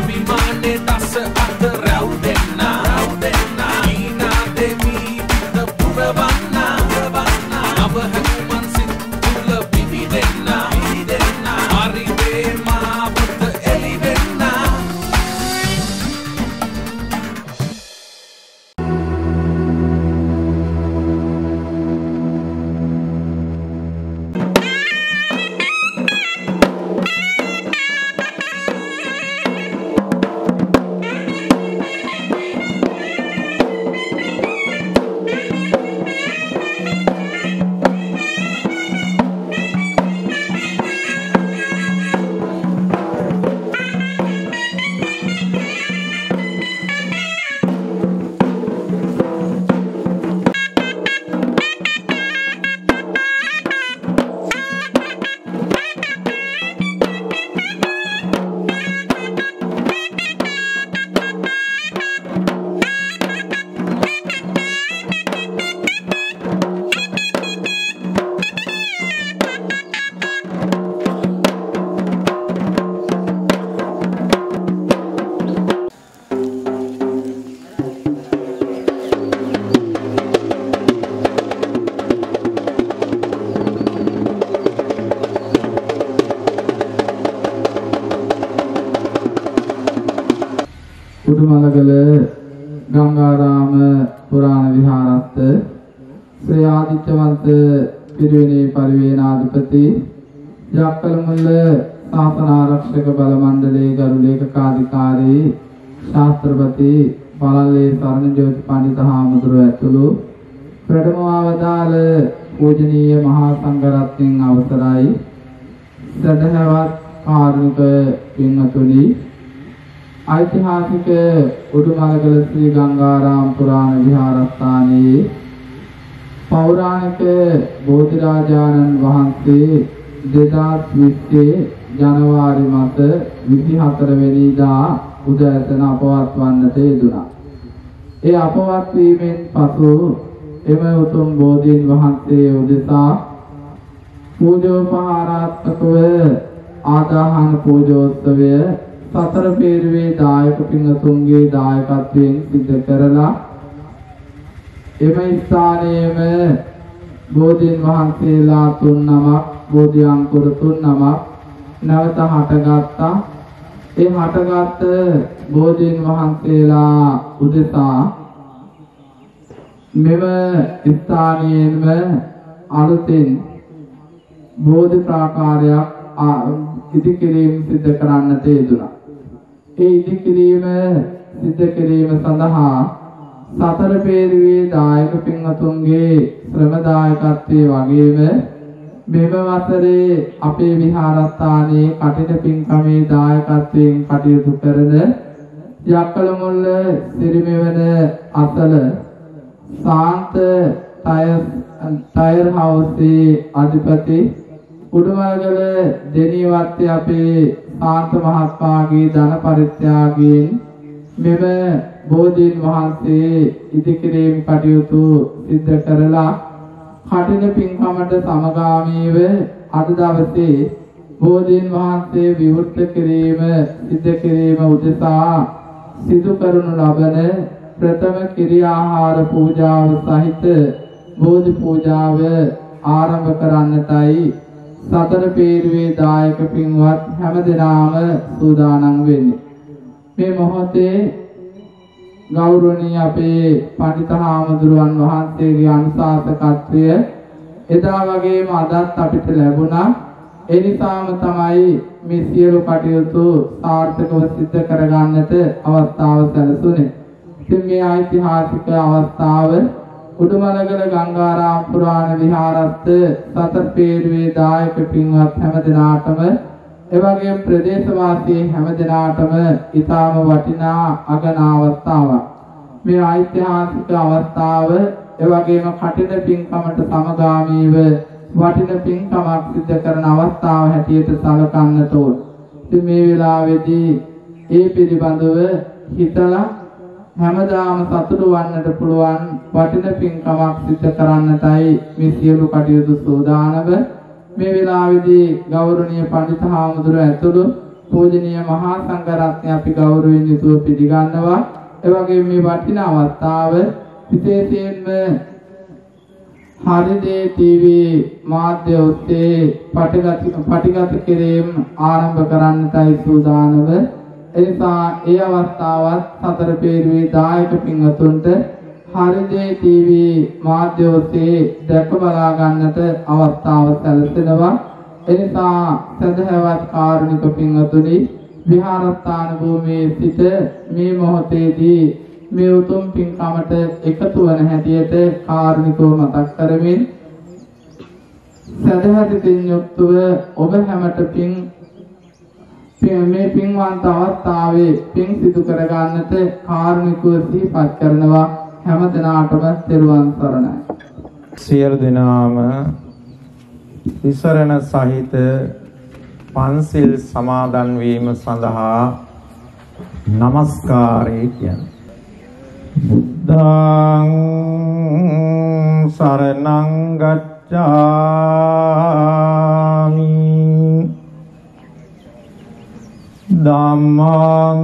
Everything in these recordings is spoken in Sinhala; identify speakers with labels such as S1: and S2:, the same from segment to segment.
S1: අභිමානේ දස අත රැව් දෙන්න ඊනා දෙමි විද පුරවන්න නව හැකුමන් සිත් තුල පිපි දෙන්න හරි වේ මාවත එලි වෙන්න
S2: උඩුමලගල ගංගාරාම පුරාණ විහාරස්ත ශ්‍රී ආදිත්‍යවන්ත පිරිවෙනේ පරිවේනාධිපති යක්කලමුල්ල ශාසන ආරක්ෂක බල මණ්ඩලයේ ගරු ලේකකාධිකාරී ශාස්ත්‍රපති පළල්ලේ සරණ ජෝති පඬිත හාමුදුරුවෝ ඇතුළු වැඩමවදාළ පූජනීය මහා සංඝරත්නයන් අවසරයි සදහවත් කාරුණික පින්වතුනි ऐतिहासिक उडुमलगल श्री गंगाराम पुराण विहारस्थानයේ पौराणिक बोधिराजानन वහන්සේ 2020 ජනවාරි මාස 24 වෙනිදා උදෑසන අපවත් වන්නට යෙදුණා. ඒ අපවත් වීමෙන් පසු එම උතුම් බෝධීන් වහන්සේ උදෙසා පූජෝපහාරාත්මකව ආදාහන පූජෝත්සවය සතර පේරුවේ දායක පින්තුන්ගේ දායකත්වයෙන් සිදු කරලා එම ස්ථානයේම බෝධීන් වහන්සේලා 3 නමක් බෝධි අංකුර 3 නමක් නැවත හටගත්තා. ඒ හටගත් බෝධීන් වහන්සේලා උදෙසා මෙම ස්ථානයේම අලුතින් බෝධි ප්‍රාකාරයක් ඉදිකිරීම සිදු කරන්නට යෙදුණා. ඒ ඉදිකිරීම සිදු කිරීම සඳහා සතර පේරුවේ දායක පින්වතුන්ගේ ශ්‍රම දායකත්වයේ වගේම මෙම වසරේ අපේ විහාරස්ථානයේ කටින පින්කමේ දායකත්වයෙන් කටයුතු කරන යක්කලමුල්ල සිරිමෙවන අසල සාන්ත ටයර් හවුසේ අධිපති උඩුමලගල දෙනියවත්තේ අපේ සාන්ත මහත්මයාගේ ධන පරිත්‍යාගයෙන් මෙම බෝධීන් වහන්සේ ඉදිකිරීම කටයුතු සිදු කරලා කටින පින්කමට සමගාමීව අද දවසේ බෝධීන් වහන්සේ විවෘත කිරීම සිදු කිරීම උදෙසා සිදු කරනු ලබන ප්‍රථම කිරියාහාර පූජාව සහිත බෝධි පූජාව ආරම්භ කරන්නටයි සතර පේරුවේ දායක පින්වත් හැමදෙනාම සූදානම් වෙන්නේ. මේ මොහොතේ ගෞරවනීය අපේ පඬිත හාමුදුරුවන් වහන්සේගේ අනුශාසකත්වය එදා වගේම අදත් අපිට ලැබුණා. ඒ නිසාම තමයි මේ සියලු කටයුතු සාර්ථකව සිදු කරගන්නට අවස්ථාව සැලසුනේ. ඉතින් මේ ඓතිහාසික අවස්ථාව උඩුමලගල ගංගාරාම පුරාණ විහාරස්ත සතර පේරුවේ දායක පින්වත් හැමදෙනාටම එවැගේම ප්‍රදේශවාසී හැමදෙනාටම ඊටාම වටිනා අගන අවස්ථාවක්. මේ ඓතිහාසික අවස්ථාව එවැගේම කටින පින්කමට සමගාමීව වටින පින්කමක් සිදු කරන අවස්ථාව හැටියට සැලකන්නට ඕන. ඉතින් මේ වෙලාවේදී ඒ පිළිබඳව හිතලා හැමදාම සතුටු වන්නට පුළුවන් වටින පින්කමක් සිදු කරන්නටයි මේ සියලු කටයුතු සූදානම. මේ වෙලාවේදී ගෞරවනීය පඬිත හාමුදුරුවෝ ඇතුළු පූජනීය මහා සංඝරත්නය අපි ගෞරවයෙන් යුතුව පිළිගන්නවා. ඒ වගේම මේ වටිනා අවස්ථාව විශේෂයෙන්ම හරිදේ TV මාධ්‍ය ඔස්සේ පටිගත කිරීම ආරම්භ කරන්නටයි සූදානම. එනිසා ඒ අවස්ථාවත් සතර පෙරුවේ දායක පින්වතුන්ට හරිදේ TV මාධ්‍ය ඔස්සේ දැක බලා ගන්නට අවස්ථාව සැලසෙනවා. එනිසා සදහවත් කාරුණික පින්වතුනි විහාරස්ථාන භූමියේ සිට මේ මොහොතේදී මේ උතුම් පින්කමට එකතු වන හැටියට කාරුණිකව මතක් කරමින් සදහසිතින් යුක්තව ඔබ හැමත මේ පින්වන්ත අවස්ථාවේ පින් සිදු කර ගන්නට කාරුණිකව සිහිපත් කරනවා. හැම දිනාටම තෙරුවන් සරණයි.
S3: සියලු දෙනාම විසරණ සහිත පන්සිල් සමාදන් වීම සඳහා නමස්කාරය කියන්නේ. බුද්ධං සරණං ගච්ඡාමි ධම්මං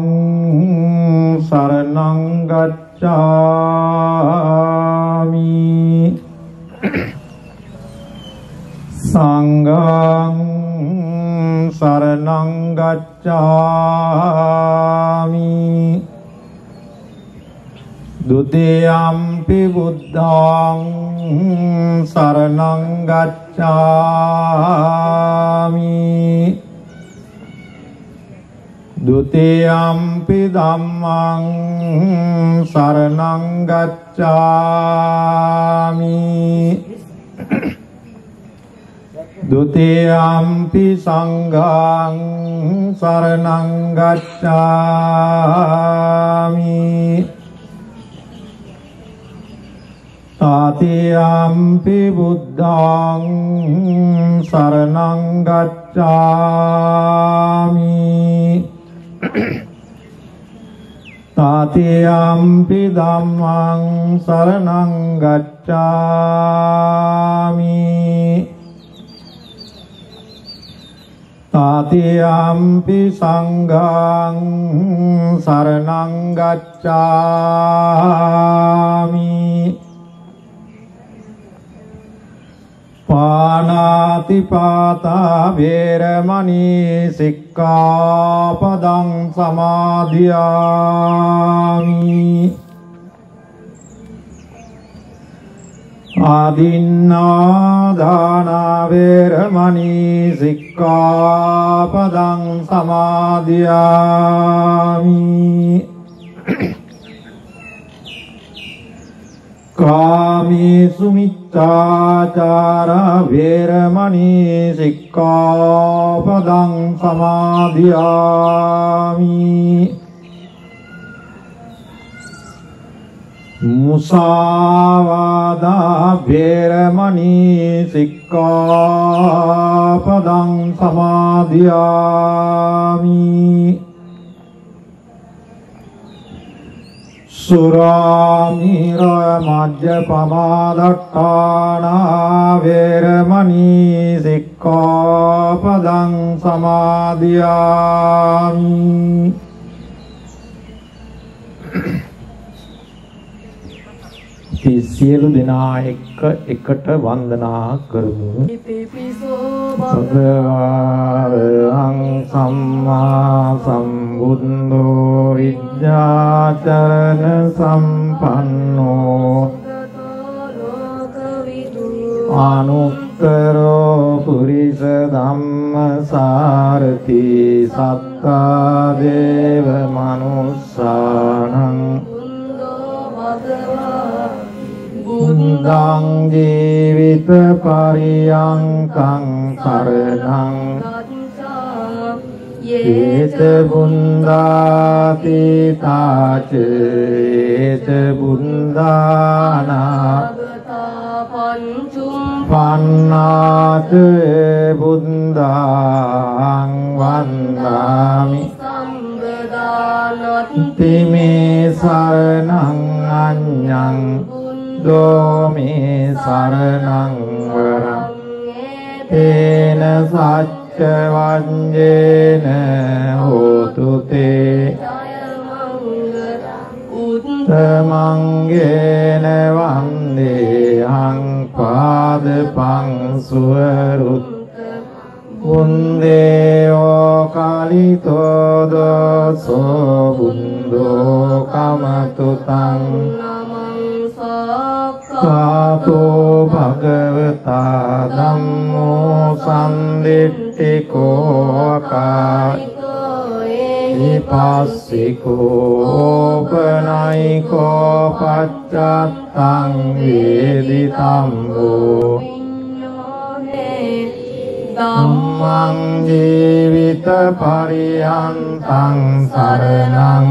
S3: සරණං ගච්ඡාමි සංඝං සරණං ගච්ඡාමි ဒုတိယံ පි බුද්ධං සරණං ගච්ඡාමි ဒုတိယံ පි ධම්මං සරණං ගච්ඡාමි ဒုတိယံ පි සංඝං සරණං ගච්ඡාමි ตติยัมปิบุตังสรณังกัจฉามิ ตติยัมปิธัมมังสรณังกัจฉามิ ตติยัมปิสังฆังสรณังกัจฉามิ ปานาติปาตาเวรมณีสิกขาปดังสมาธิยามิอาดินนาดานาเวรมณีสิกขาปดังสมาธิยามิ กามิสุมิจฉาจาระเวรมณีสิกขาปดังสมาธิยามิ มุสาวาทาเวรมณีสิกขาปดังสมาธิยามิ สุรามิรมัจจปมาดัฏฐานาเวรมณีสิกขาปดังสมาธิยามิ සියලු දෙනා එකට වන්දනා කරමු. සදවාරං සම්මා සම්බුද්ධෝ විද්‍යාචරණ සම්පන්නෝ අනුත්තරෝ පුරිස ධම්මසාරති සත්තා දේව මනුස්සානං බුද්ධං ජීවිත පරියංකං සරණං යේත බුද්ධාති තාච යේත බුද්ධානා පන්නාච බුද්ධං වන්දාමි තිමේ සරණං අඤ්ඤං දෝමේ සරණං වරං තේන සච්ච වඤ්ඤේන හෝතු තේ උත්තමංගේන වන්දේහං පාදපං සුවරුත් උන්දේයෝ කාලිතෝ දසෝ බුන්දෝ කමතුතං සාතෝ භගවතා ධම්මෝ සම්දිට්ඨිකෝ කායිකෝ ඊපස්සිකෝ පනයිකෝ පච්චත්තං වේදිතම්බෝ ධම්මං ජීවිත පරියන්තං සරණං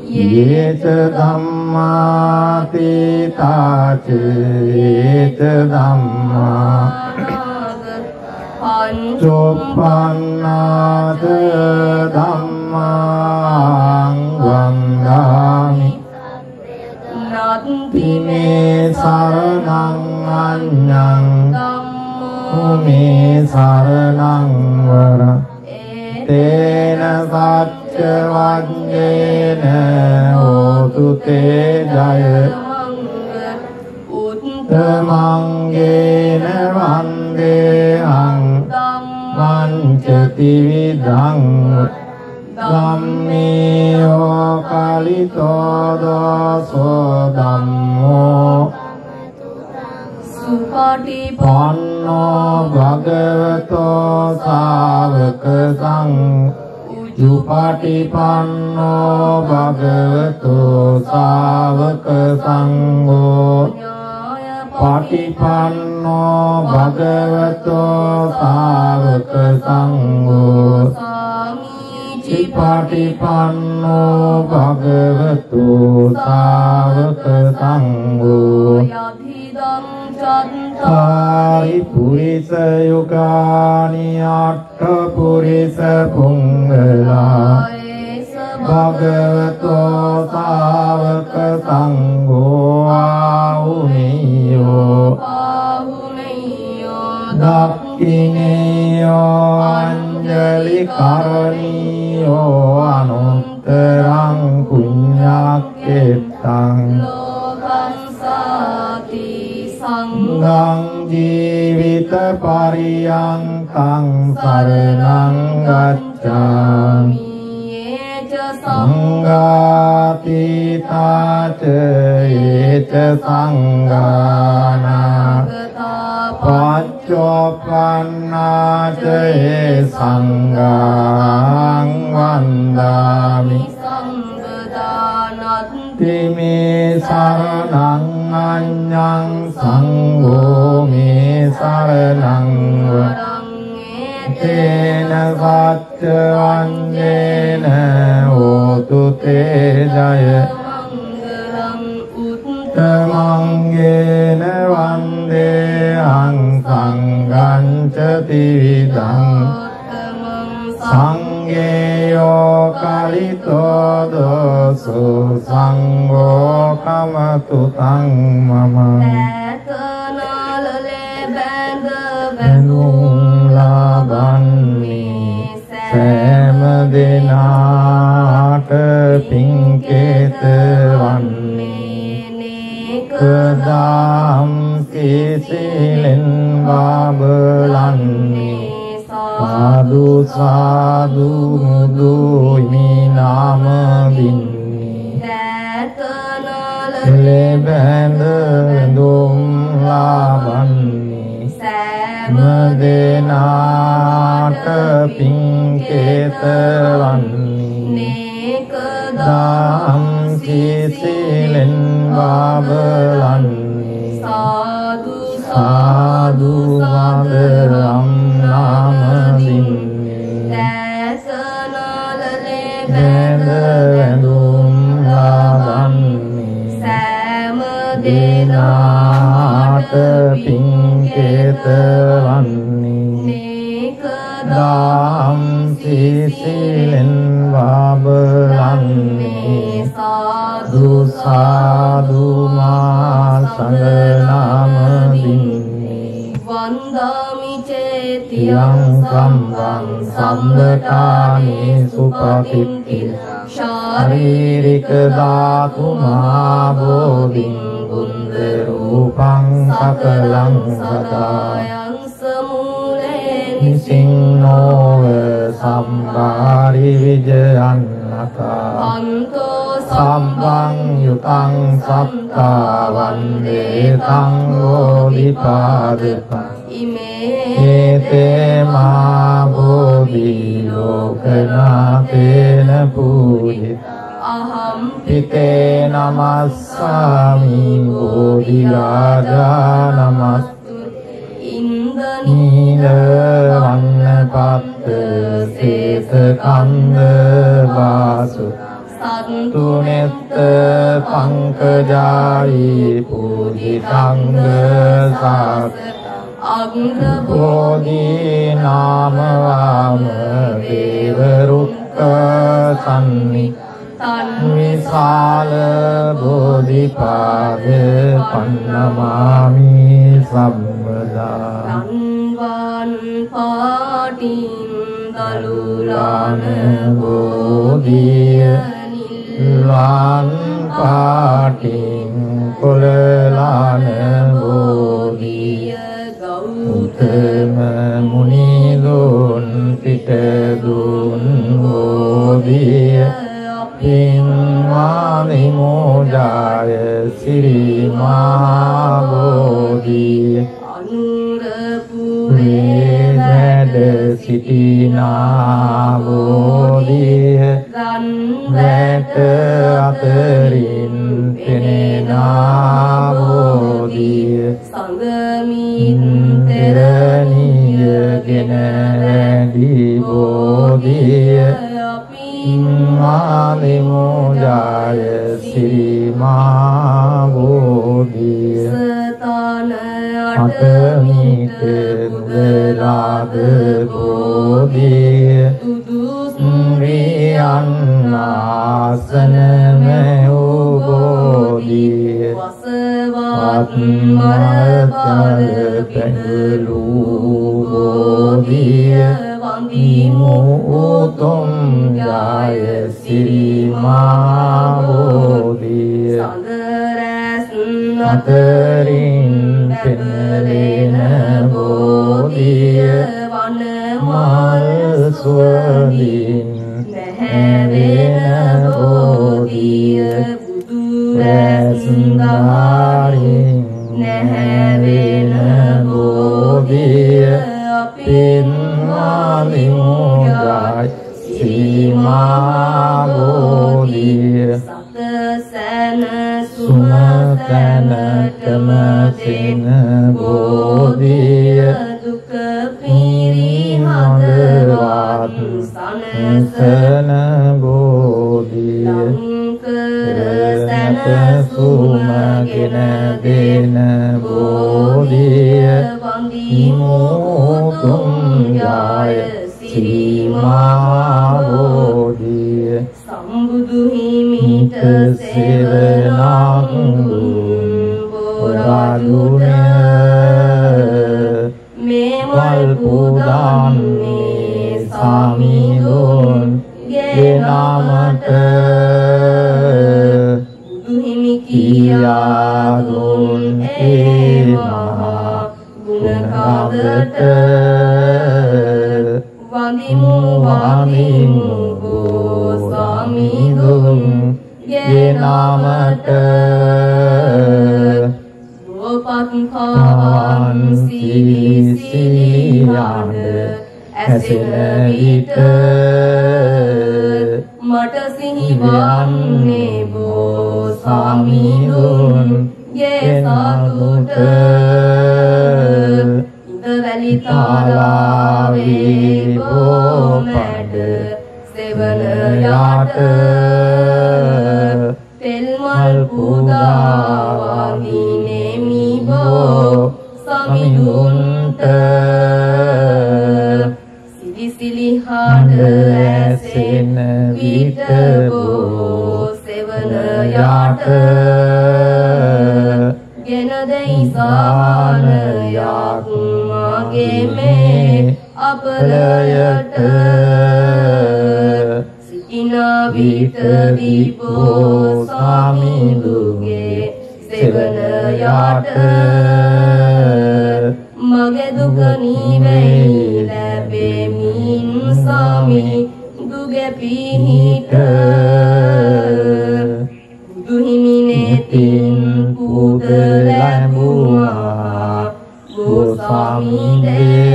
S3: යේත ධම්මාති තාච යේත ධම්මා පංචෝපන්නාද ධම්මාං වන්දාමි නත්ති මේ සරණං අඤ්ඤං මේ සරණං වර තේන සච්ච වඤ්ඤේන හෝතු තේ ජය උත්තමංගේන වන්දේහං පංචති විධං ධම්මේයෝ කාලිතෝ දසෝ ධම්මෝ සුපටිපන්නෝ භගවතෝ සාවක උජුපටිපන්නෝ භගවතෝ සාවක සංඝෝ පටිපන්නෝ භගවතෝ සාවක සංඝෝ චිපටිපන්නෝ භගවතෝ සාවක සංඝෝ චත්තාරි පුරිස යුගානි අට්ඨ පුරිස පුංගලා භගවතෝ සාවක සංඝෝ ආහුනේයෝ දක්ඛිනේයෝ අංජලි කරණීයෝ අනුත්තරං පුඤ්ඤක්ඛෙත්තං සංඝං ජීවිත පරියන්තං සරණං ගච්ඡාමි සංඝාති තාච ඒච සංඝානා පච්චෝපන්නාච ඒ සංඝං වන්දාමි තිමේ සරණං අඤ්ඤං සංඝෝ මේ සරණං තේන සච්ච වඤ්ඤේන හෝතු තේ ජය උත්තමංගේන වන්දේහං සංඝං ච තිවිධං සංඝේයෝ කාලිතෝ දසෝ සංඝෝ කමතුතං මම ලබන්නේ සෑම දිනාට පිංකේත වන්නේ කදාම් සීලෙන් බබලන්නේ සාදු සාදු මුදුයි නාම දින්නේ ලැබෙන දුම් ලබන්නේ මදේනාට පිංකේත වන්නේ දාම් සීලෙන් බබලන්නේ සාදු සාදු වදම් නාම දින්නේ දැඳුම් ලබන්නේ සෑම දිනාට පිංකේත වන්නේ දාම් සීලෙන් බබලන්නේ සාදු සාදු මා සංඝ නාම දින්නේ වන්දාමි චේති යං සම්වං සම්බතානි සුපතිත්ති ශාරීරික ධාතුමා බෝධින් බුද්ධ රූපං සකලං සදායං සමූලේ නිසින්නෝව සම්භාරි විජයන්නතා අන්තෝ සම්බං යුතං සත්තා වන්දේ තං බෝධිපාදපං ඒතේ මා බෝධි ලෝකනාතේන පූජිත අහම් පිතේ නමස්සාමි බෝධි රාජා නමස්තු ඉන්දනීල වන්නපත්ත සේත කන්ද වාසු සත්තු නෙත්ත පංකජායි පූජිතංග සාත අග්‍රබෝධි නාම වාම දේව රුක්ක සම්නි තන්විසාල බෝධිපාද පන්නමාමි සම්බදා තන්වන් පාටින් දලුලාන බෝධිය නිල්වන් පාටින් කොළලාන බෝධිය උත්තම මුනිදුන් පිටදුන් බෝධිය පින්වානි මෝජාය සිරිමා බෝධිය අනුරපුරේ වැඩ සිටිනා බෝධිය වැට අතරින් පෙනෙනා බෝධිය සංගමින් තෙරණිය ගෙන වැඩි බෝධිය මානි මෝජාය සිරිමා බෝධිය සතන අටමිත නුදලාද බෝධිය වියන්නාසනම බෝධිය වසවත් මරතල පැඟලු බෝධිය වන්දිමු උතුම් ජාය සිරිමා බෝධිය සඳරැස් අතරින් පෙනලෙන බෝධිය වනමල් සුවඳින් නැහැවෙන බෝධිය බුදු රැස්දාරින් නැහැවෙන බෝධිය පින්වානි මෝජාය සීමා බෝධිය සතසන සුමතනකම සින බෝධිය දුක පිරිහදවත් සනසන බෝධිය ලංකරසන සුමගෙන දෙන බෝධිය වන්දිමෝතුම් ජාය සීමා බෝධිය සම්බුදු හිමිට සෙවණක් බොරාදුන මේවල් පුදාන්නේ සාමිලොන් ගෙනාමට බුදු හිමි කියා දුන් ඒ මහා ගුණකාදට වන්දිමු ගෝසාමිදුන් ගෙනාමට රූපත් කාන් සිලිසියාඳ ඇසෙන විට මට සිහිවන්නේ බෝසාමිදුන් ගෙසතුට ඉඳවැලි තාලාවේ බෝමැඩ සෙවන යාට තෙල්මල් පුදා වඳිනෙමි බෝ සමිඳුන්ට සිලිසිලි හඬ ඇසෙන විට බෝ සෙවන යාට ගෙන දෙයි සානයක් මගේ මේ පාපලයට සිටින විට දීපෝ සාමිඳුගේ සෙවන යට මගේ දුක නිවෙයි ලැබෙමින් සාමි දුගේ පිහිට දුහිමිනෙතින් පුද ලැබුවා ගෝසාමිදේ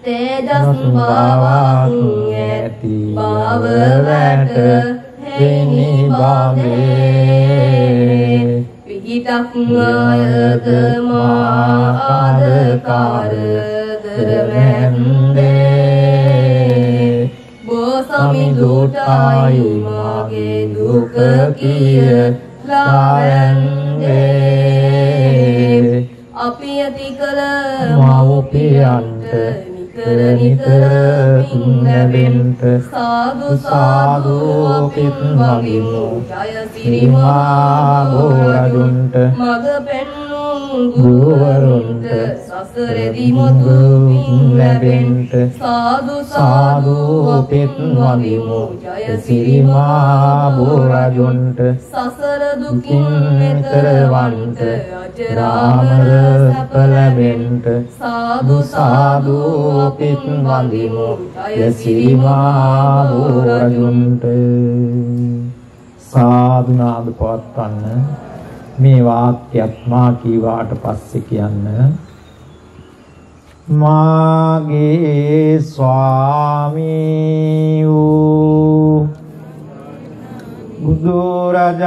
S3: තේජස් බවක් ඇති බව වැට හෙනි බවේ පිහිටක් අයද මා ආදකාර දරමැන්දේ බෝසමි දුටයි මගේ දුක කිය ලායන්දේ අපි ඇති කළ මව්පියන්ට නිතර ලැබෙන්ට සාදු සාදු පිත් වගිමු ජය සිරිමා බෝරජුන්ට මග පෙන්නුම් ගුරුවරුන්ට සසරෙදි මුතු පින් ලැබෙන්ට සාදු සාදු පිත් වගිමු ජය සිරිමා බෝරජුන්ට සසර දුකින් මෙතරවන්ට අජරාමර සැප ලැබෙන්ට සාදු සාදු පිත් වඳිමු ජය සිරිමා බෝරජුන්ට සාදු නාද පවත්වන්න මේ වාක්‍යයක් මා කීවාට පස්සේ කියන්න මාගේ ස්වාමී වූ බුදුරජාණන්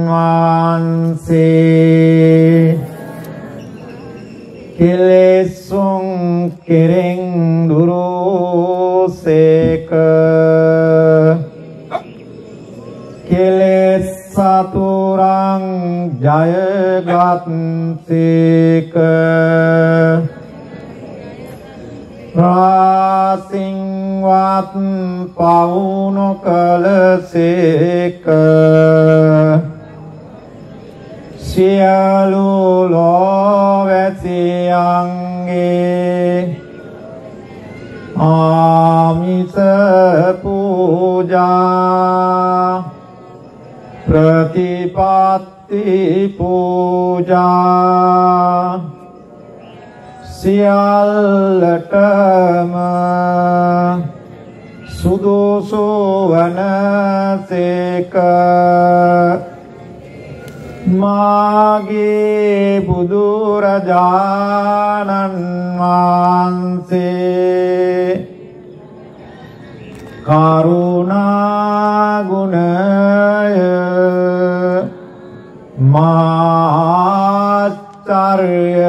S3: වහන්සේ කෙලෙසුන් කෙරෙන් දුරුසේක කෙලෙස් සතුරං ජයගත්සේක රාසින්වත් පවුනු කලසේක සියලු ලෝවැසියන්ගේ ආමිස පූජා ප්‍රතිපත්ති පූජා සියල්ලටම සුදුසු වනසේක මාගේ බුදුරජාණන් වහන්සේ කරුණා ගුණය මාචාර්යය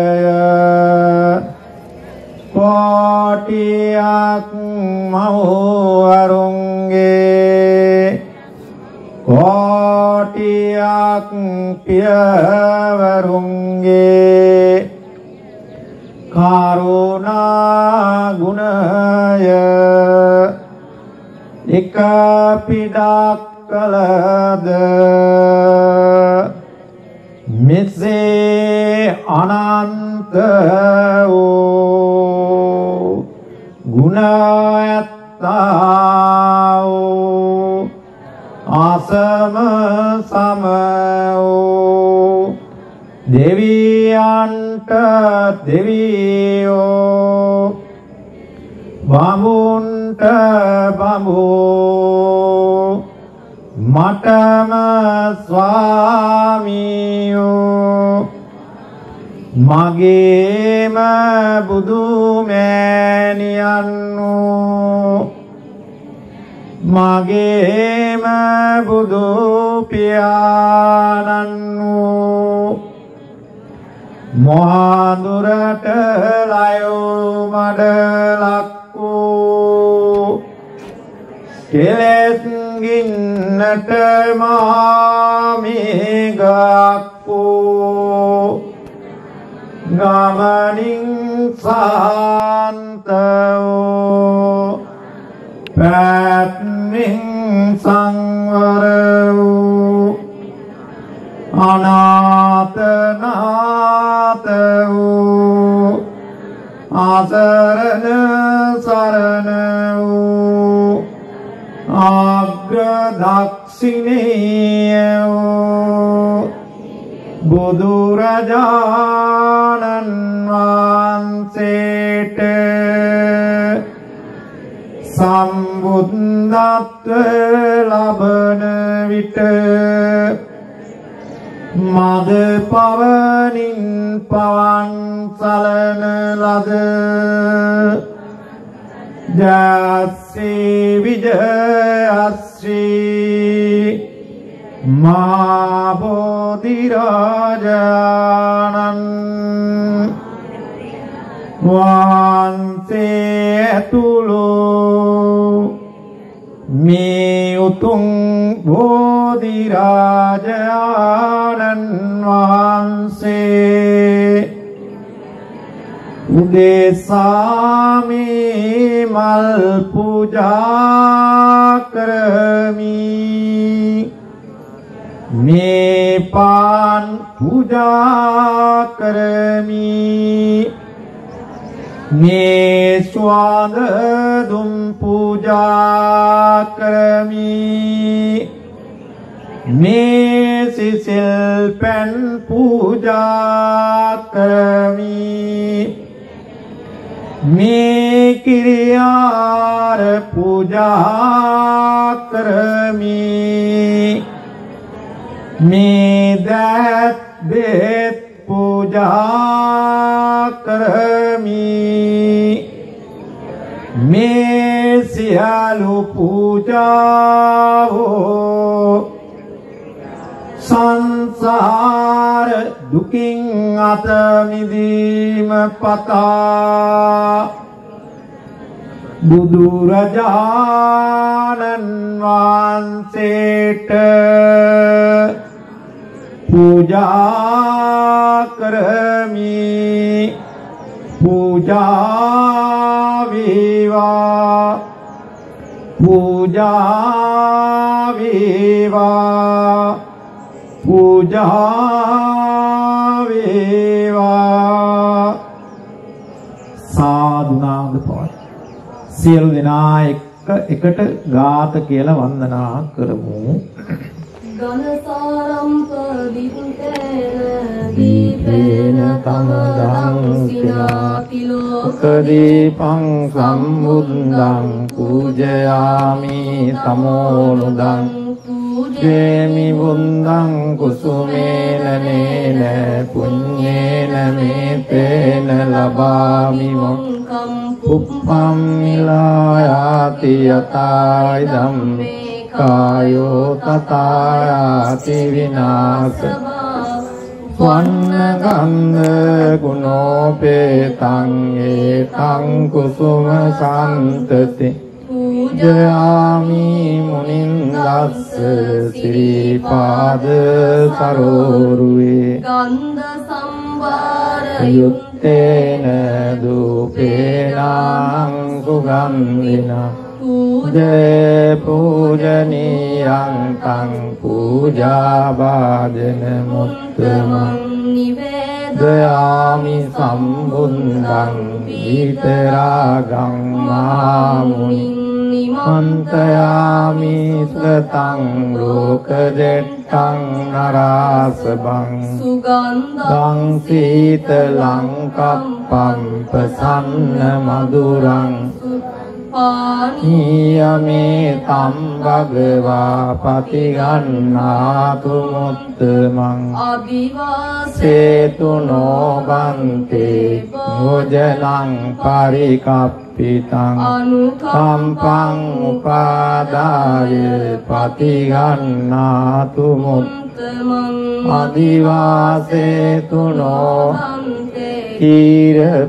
S3: කොටියක් මව්වරුන්ගේ කොටියක් පියවරුන්ගේ කරුණා ගුණය එක පිටක් කළද මෙසේ අනන්ත වූ ගුණ ඇත්තා වූ ආසම සම වූ දෙවියන්ට දෙවියෝ බඹුන්ට බඹෝ මටම ස්වාමියෝ මගේම බුදු මෑණියන්ෝ මගේම බුදු පියාණන්ෝ මොහඳුරට ලයෝ මඩලක්කෝ කෙලෙස් ගින්නට මාමිගක්කෝ ගමනින් සාන්තවෝ පැත්මින් සංවර වූ අනාථනාත වූ සසරන සරණ වූ අග්‍ර දක්ෂිණීය වූ බුදුරජාණන් වහන්සේට සම්බුද්ධත්ව ලබන විට මද පවනින් පවන් සලන ලද ජයශ්‍රී විජයශ්‍රී මහා බෝධිරාජානන් වහන්සේ ඇතුළු මේ උතුම් බෝධිරාජානන් වහන්සේ උදෙසාමි මල් පූජා කරමි මේ පාන් පූජා කරමි මේ ස්වාද දුම් පූජා කරමි මේ සිසිල් පැන් පූජා කරමි මේ කිරියාර පූජා කරමි මේ දත් බෙත් පූජා කරමි මේ සියලු පූජාවෝ සංසාර දුකින් අත මිදීම පතා බුදුරජාණන් වහන්සේට පූජා කරමි පූජා වේවා පූජා වේවා පූජා වේවා සාදු නාද පවත් සියලු දෙනා එකට ගාත කියලා වන්දනා කරමු
S4: ගනසාරම්ප විපුතේන දීපේන තමදං සිනාතිලෝක
S3: දීපං සම්බුද්ධං පූජයාමි තමෝනුදං පූජේමි බුද්ධං කුසුමේන නේන පුඤ්ඤේන මේතේන ලබාමි මොක්ඛං පුප්පම් මිලායාති යතායි ධම්මේ කායෝ තථායාති විනාශ වන්න ගන්ධ ගුණෝපේතං ඒතං කුසුම සම්තති පූජයාමි මුනින්දස්ස ශ්‍රීපාද සරෝරුවේ
S4: ගන්ධ සම්වාර
S3: යුත්තේන දූපේනං සුගන්ධිනා පූජේ පූජනීයං තං පූජා භාජන මුත්තමං නිවේදයාමි සම්බුද්ධං විතරාගං මාමුනිං නිමන්තයාමි සතං ලෝකදෙට්ටං නරාසබං සුගන්ධං සීතලං කප්පං ප්‍රසන්න මధుරං පානීයමේ තම් භගවා පතිගන්නාතු මුත්තමං අදිවාසේතු නොබන්තේ භෝජනං පරිකප්පිතං අනුකම්පං උපාදාය පතිගන්නාතු මුත්තමං අදිවාසේතු නොබන්තේ ඊරපාසායං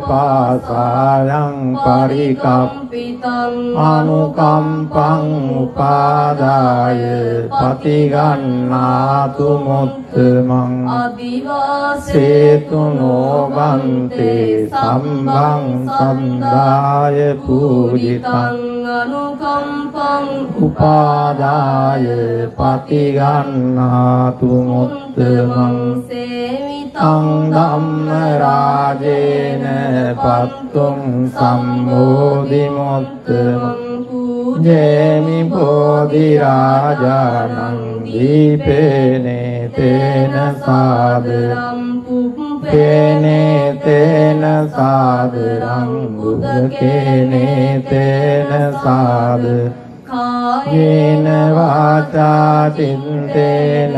S3: පරිකප්පිතං අනුකම්පං උපාදාය පතිගන්නාතු මුත්තමං අදිවාසේතු නොබන්තේ සම්භං සන්දාය පූජිතං අනුකම්පං උපාදාය පතිගන්නාතු මුත්තමං සේවිත තං ධම්ම රාජේන පත්තුං සම්බෝධි මුත්තමං පූජේමි බෝධි රාජානං දීපේනේ තේන සාදරං පුප්පේනේ තේන සාදරං බුද්ධකේනේ තේන සාදරං කායේන වාචා චිත්තේන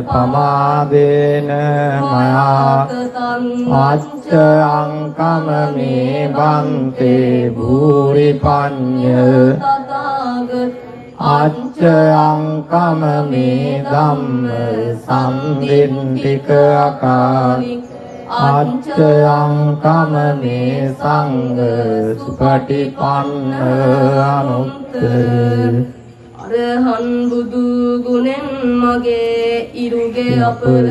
S3: පමාදේන මයා අච්ච අංකමමේ බන්තේ භූරි පඤ්ඤ අච්ච අංකමමේ ධම්ම සම්දින්තික අකාලික අච්චයං කමමේ සංඝ සුපටිපන්න අනුත්තර
S4: අරහන් බුදු ගුණෙන් මගේ ඉරුගේ අපල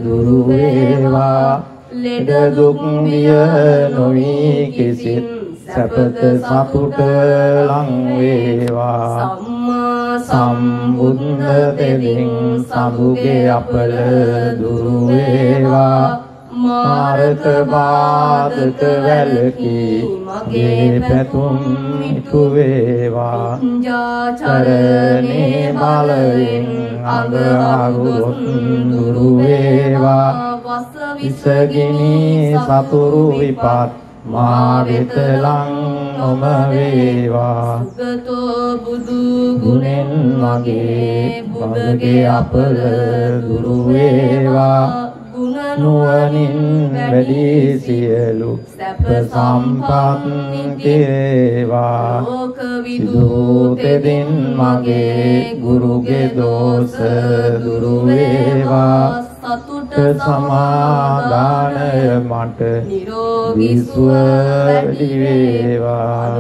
S4: දුරු
S3: වේවා ලෙඩ දුක් විය නොවි කිසිත් සැපත සතුට ලං වේවා
S4: සම්මා
S3: සම්බුද්ධ තෙරින් සබුගේ අපල දුරු වේවා මාරක බාධක වැළකී මගේ පැතුම් ඉටු වේවා චරණේ බලයෙන් අඟ අරුත් දුරු වේවා විසගිනි සතුරු විපත් මා වෙත ලං නොම වේවා
S4: සුගතෝ බුදු
S3: ගුණෙන් මගේ බඹගේ අපල දුරු වේවා නුවණින් වැඩි සියලු සැප සම්පත් කෙරේවා
S4: ලෝක
S3: විදූතෙදින් මගේ ගුරුගේ දෝෂ දුරු වේවා සතුට සමාදානය මට
S4: නිරෝගී
S3: විශ්ව වැඩි වේවා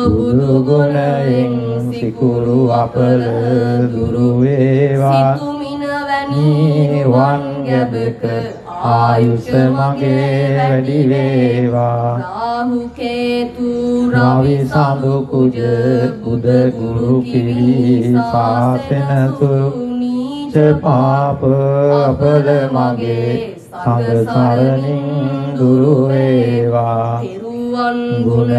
S3: බුදු ගුණයෙන් සිකුරු අපල දුරු වේවා නිවන් ගැබක ආයුෂ මගේ වැඩි වේවා
S4: රාහු කේතු
S3: රවි සඳු කුජ බුද ගුරු කිරි සාසන සුනීච පාප අපල මගේ සංඝ සරණින් දුරු වේවා ගුණ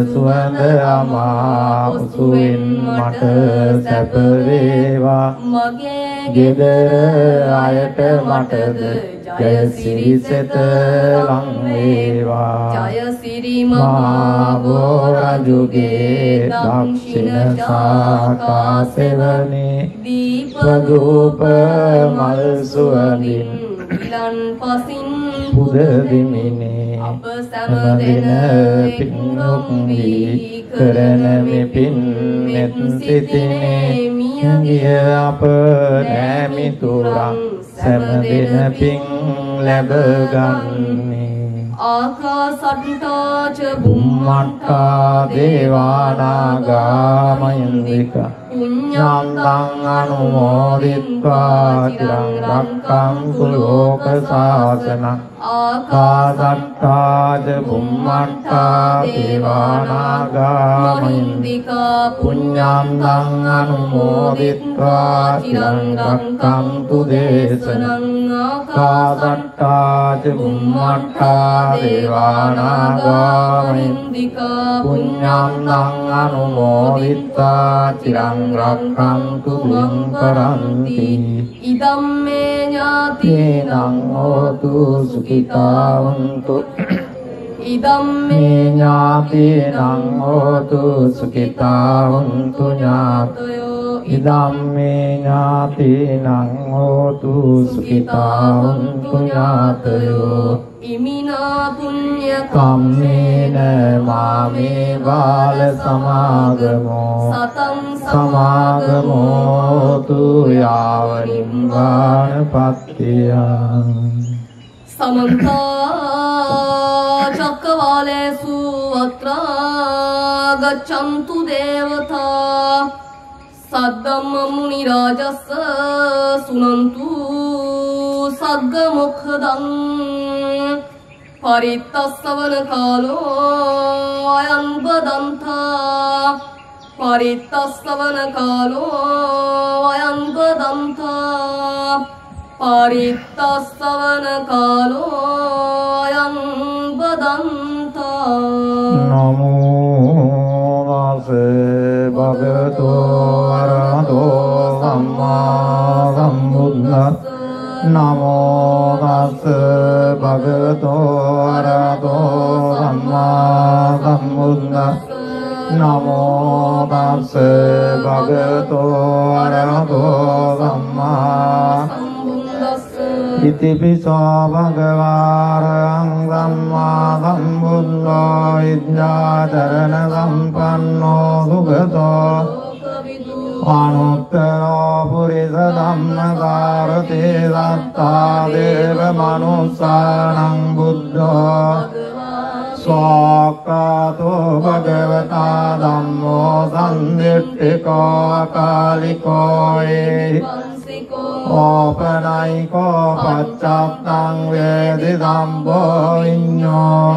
S3: සුවඳ අමා උසුවින් මට සැප වේවා
S4: මගේ
S3: ගෙදර අයට මටද ජය සිරි සෙත ලං වේවා
S4: ජය සිරි
S3: මහා රජුගේ දක්ෂිණ ශාඛා සෙවණේ දීප ධූප මල් සුවඳින්
S4: ලන් පසින්
S3: පුද දිමිනේ
S4: අප සමදෙන
S3: පින්නුක් වී කරන මෙපින් මෙත් සිතිනේ මියගිය අප නෑමිතුරන් සැමදෙන පින් ලැබ ගන්නේ
S4: ආකාසට්ටා ච
S3: බුම්මට්ටා දේවානාගා මහින්దిక පුඤ්ඤන්තං අනුමෝදිත්වා චිරං රක්ඛන්තු ලෝක සාසනං ආකාසට්ටා ච බුම්මට්ටා දේවානාගා මහින්దిక පුඤ්ඤන්තං අනුමෝදිත්වා චිරං රක්ඛන්තු දේශනං ආකාසට්ටා ච බුම්මට්ටා දේවානාගා මහින්దిక පුඤ්ඤන්තං අනුමෝදිත්වා චිරං රක්ඛන්තු බුං කරන්ති
S4: ඉදම්මේ ඥාතේනං
S3: හෝතු සුඛිතාවන්තු
S4: ඉදම්මේ
S3: ඥාතේනං හෝතු සුඛිතාවන්තු ඥාතයෝ ඉදම්මේ ඥාතේනං හෝතු සුඛිතාවන්තු ඥාතයෝ
S4: ඉමිනා පුඤ්ඤ
S3: කම්මේන මාමේ බාල සමාගමෝ
S4: සතං
S3: සමාගමෝ තු යාව නිම්බාන පත්තියං
S4: සමන්ත චක්කවාලේසු අත්‍රා ගච්ඡන්තු දේවතා සද්දම්ම මුනි රාජස්ස සුනන්තු සග්ග මොක්ඛදං පරිත්තස්සවන කාලෝ අයං බදන්තා පරිත්තස්සවන කාලෝ අයං බදන්තා පරිත්තස්සවන කාලෝ අයං බදන්තා
S3: නමෝ තස්සේ භගවතු අරහතෝ සම්මා සම්බුද්දස්ස නමෝ තස්සේ භගවතු අරහතෝ සම්මා සම්බුද්දස්ස නමෝ තස්සේ භගවතු අරහතෝ සම්මා ඉතිපිසෝ භගවාරං සම්මා සම්බුද්ධෝ විද්‍යාචරණ සම්පන්නෝ සුගතෝ අනුත්තරෝ පුරිස ධම්මකාරතේ සත්තා දේව මනුස්සානං බුද්ධෝ ස්වාක්ඛාතෝ භගවතා ධම්මෝ සම්දිට්ඨිකෝ අකාලිකෝ ඕපනයිකෝ පච්චත්තං වේදි සම්බෝ විඤ්ඤෝ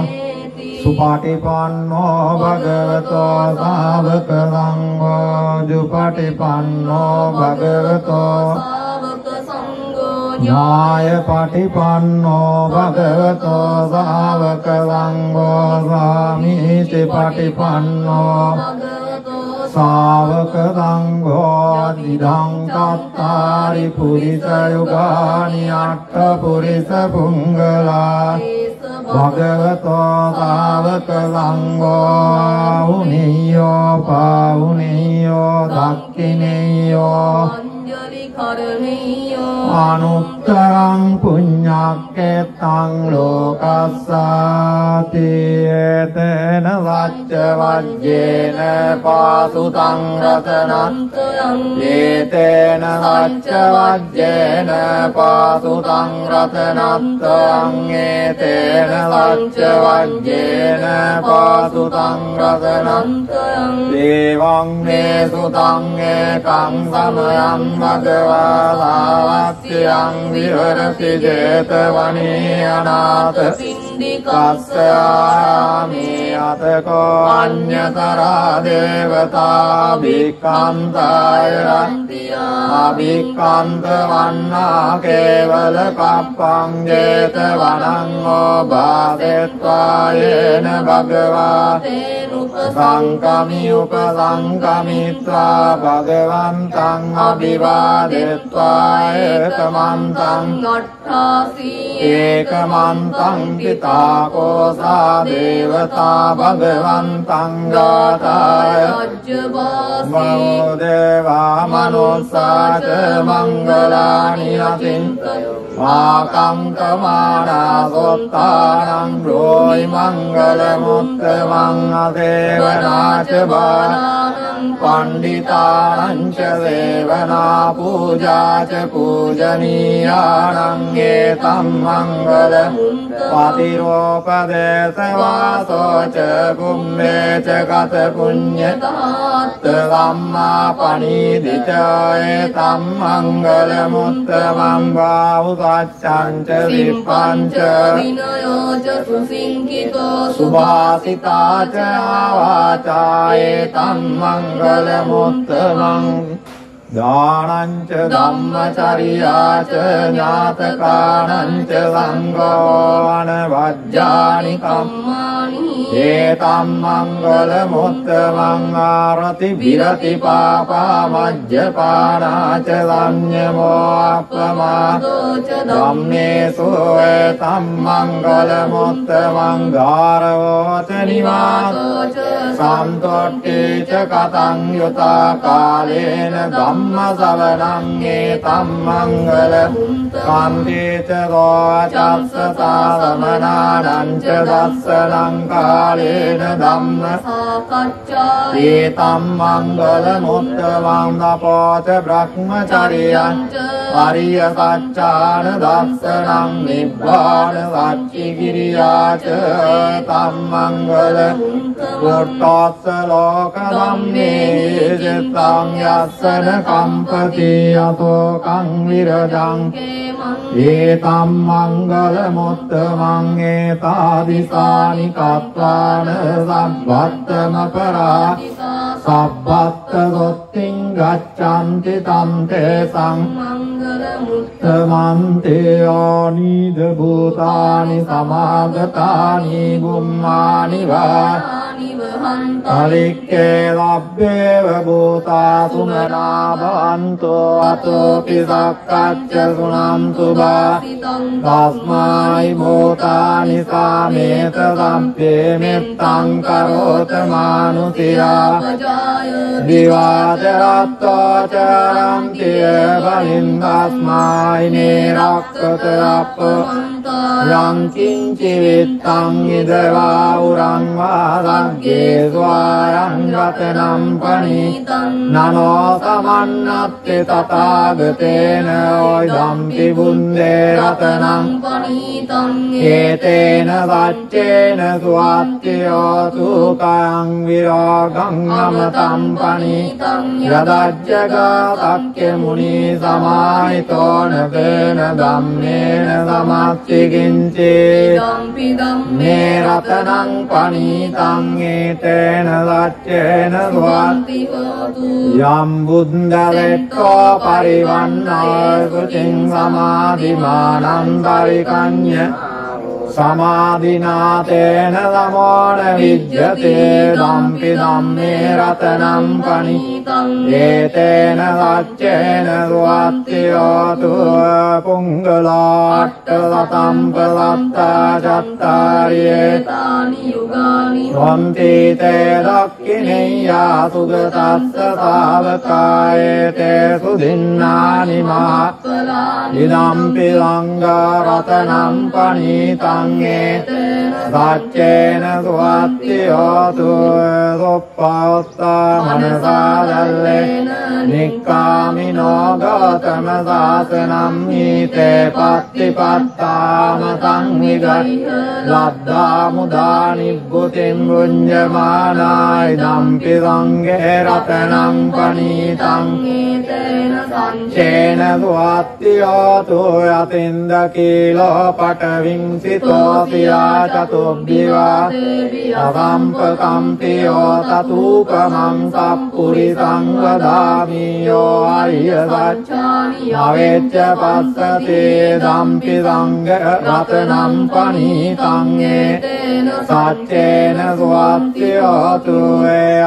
S3: සුපටිපන්නෝ භගවතෝ සාවක සංඝෝ ජුපටිපන්නෝ භගවතෝ
S4: සාවක සංඝෝ
S3: ඥායපටිපන්නෝ භගවතෝ සාවක සංඝෝ සාමීති පටිපන්නෝ සාවක සංඝෝ දිදං තත්තාරි පුරිස යුගානි අට්ඨ පුරිස පුංගලා භගවතෝ සාවක සංඝෝ උනියෝ පාවුනියෝ දක්ඛිනියෝ
S4: අංජලි කරණීයෝ
S3: අනුත්තරං පුඤ්ඤක්ඛේතං ලෝකස්සාති තේන වච්ච වජ්ජේන පාසුතං රතනන්තයං ඒතේන වච්ච වජ්ජේන පාසුතං රතනන්තයං ඒතේන වච්ච වජ්ජේන පාසුතං රතනන්තයං දේවං මේ සුතං ඒකං සමයං භගවා සාවත්තියං විහරති 제තවනේ අනාථ පිණ්ඩිකස්සයාමේ අතකෝ අඤ්ඤතරා දේවතා භික්ඛන්තාය රත්තියා අභික්ඛන්ත වන්නා කේවල කප්පං 제තවනං ඕභාදෙත්වායේන භගවා සංකමි උපසංකමිත්වා භගවන්තං අභිවාදෙත්වා ඒකමන්තං ඒකමන්තං පිතාකෝසා දේවතා භගවන්තං ගාතාය මෝ දේවා මනුස්සාච මංගලානි අතින්තයෝ ආකංකමානා සොත්තානං රෝයි මංගල මුත්තමං අදේවනාච බානානං පණ්ඩිතානං ච දේවනා පූජාච පූජනීයානං ඒතම් මංගල පතිරෝපදේශ වාසෝච කුම්මේච ගත පුඤ්ඤතාත්ත සම්මා පණීදිච ඒතම් මංගල මුත්තමං වාවුසච්ඡංච විප්පංච
S4: විනයෝච සුසිංකිතෝ
S3: සුභාසිතාච ආවාචා ඒතම් මංගල මුත්තමං දානංච ධම්මචරියාච ඥාතකානංච සංඝෝන වජ්ජානි කම්මානි ඒතම් මංගල මුත්තමං ආරති විරති පාපා මජ්ජපානාච සංයමෝ අප්පමාදෝච ධම්මේසු ඒතම් මංගල මුත්තමං ගාරවෝච නිවාසෝච සම්තොට්ඨේච කතං යුතා කාලේන ධම්ම සවනං ඒතම් මංගල කාන්තේච රෝචස්සසා සමනානං ච දස්සනං කාලේන ධම්ම
S4: සාකච්ඡා
S3: ඒතම් මංගල මුත්තමං දපෝච බ්‍රහ්මචර්යං අරිය සච්ඡාන දස්සනං නිබ්බාන සච්චි කිරියාච තම් මංගල පුට්ඨස්ස ලෝක ධම්මේ චිත්තං යස්සන කම්පති අතෝ කං විරජං ඒතම් මංගල මුත්තමං ඒතාදිසානි කත්වාන සබ්බත්තම පරා සබ්බත්ත සොත්තිං ගච්ඡන්ති තම් තේසං මන්තේයානිද භූතානි සමාගතානි බුම්මානි වා අලික්කේ ලබ්බේව භූතා සුමනා භවන්තෝ අතෝපි සක්කච්ච සුනන්තු බා තස්මයි භූතානි සාමේත සම්පේ මෙත්තං කරෝත මානුතියා දිවාචරත්තෝ චරන්තිය බලින්දස්මයි නේරක්කත අප යංකින්චි විත්තං ඉදවා උරං වාදග්ගේ ස්වාරං රතනම් පනිතං නනෝ සමන්නත්ති තථාගතේන ඔයිදම්පි බුන්දේ රතනම් පනිතං ඒතේන සච්චේන සුවත්තියෝ සුඛං විරාගං අමතං පනිතං යදජ්ජගතක්ඛ මුනි සමාහිතෝන කේන ධම්මේන සමත්ති කිංචේ මේ රතනං පනිතං ඒතේන සච්චේන සුවත්ති යම් බුද්ධරෙක්ඛෝ පරිවන්නාය සුචින් සමාධිමානං පරිකඤ්ඤ සමාධිනාතේන සමෝන විජ්ජතේ ධම්පි ධම්මේ රතනම් පනිතං ඒතේන සච්චේන සුවත්තියෝතු පුංගලාට්ඨ සතම්පලත්තා චත්තාරියේ තානි යුගානි වන්ති තේ දක්ඛිනේයා සුගතස්ස සාවකායේතේ සුදින්නානි මහත්ඵලානි ඉදම්පි ලංගා රතනම් පනිතං සච්චේන සුවත්තියෝතු සොප්පවත්තා මනසාදල්ලේ නික්කාමිනෝ ගෞතම සාසනම් හිතේ පත්තිපත්තාම සංවිගයි ලද්දා මුදා නිබ්බුතින් බුඤ්ජමානායි දම්පි සංඝේ රතනං පනිතං සච්චේන සුවත්තියෝතු යතින්ද කීලෝ පටවින් සිතෝපියා චතුබ්බිවා අවම්පකම්පියෝ තතුපමං සප්පුරිසං වදාමියෝ අරිය සච්චානි අවෙච්ච පස්සතේ ධම්පි සංඝ රතනම් පනිතං ඒතේන සච්චේන සුවත්තියෝතු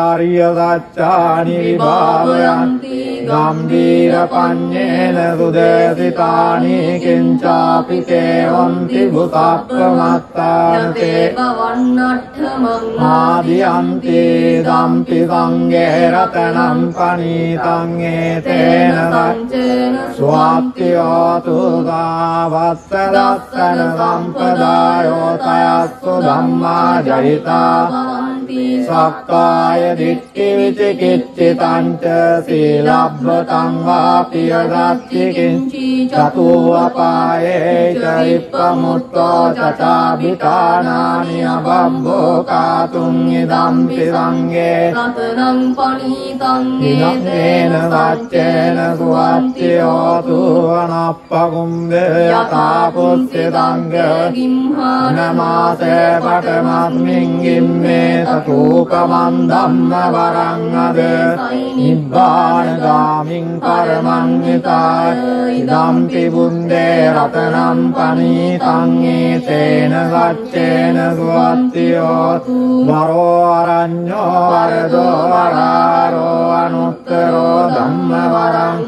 S3: අරිය සච්චානි විභාවයන්ති ගම්භීර පඤ්ඤේන සුදේසිතානි කිංචාපි කේවන්ති බුතප්පමත්තානතේ භවන්නට්ඨමං ආදියන්ති ධම්පි සංඝේ රතනම් පනිතං ඒතේන සච්චේන සුවත්තියෝතු සාවස්සලස්සන සම්පදායෝ තයස්සු ධම්මා ජහිතා සක්කාය දිට්ඨි විචිකිච්ඡිතං ච සීලබ්බතං වාපිය දත්ති කිංචි චතෝ අපායේ චෛප්පමුත්තෝ චතාබිතානානි අබබ්බෝ කාතුං ඉදම්පි සංඝේ රතනං පනිතං ඉදම්මේන සච්චේන සුවත්තියෝතු අනප්පගුම්බේ යතා පුස්ති සංඝ නමාසේ පඨමස්මින් ගිම්මේ තූපමන් ධම්ම වරං අද නිබ්බාන ගාමින් පරමං විතාය ඉදම්පි බුන්දේ රතනම් පනිතං ඒතේන සච්චේන සුවත්තියෝතු වරෝ අරඤ්ඤෝ වරදෝ වරාරෝ අනුත්තරෝ ධම්ම වරං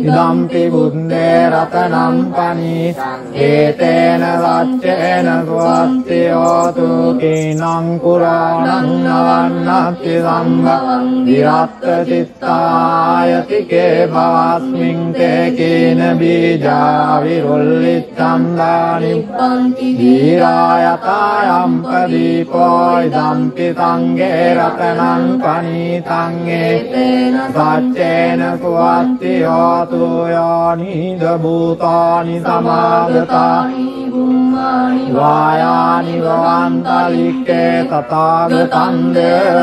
S3: ඉදම්පි බුන්දේ රතනම් පනිතං ඒතේන සච්චේන සුවත්තියෝතු කිනං පුරාණං නවන්නති සම්භවං විරත්ත චිත්තායතිකේ භවස්මින් තේ කේන බීජා විරුල්ලිත්තං දානිප්පන්ති දීරායතායම් පදීපෝ ඉදම්පි සංඝේ රතනං පනිතං ඒතේන සච්චේන සුවත්තියෝතු යානිද භූතානි සමාගතානි වායානි වවන්තලික්කේ තථාගතං දේව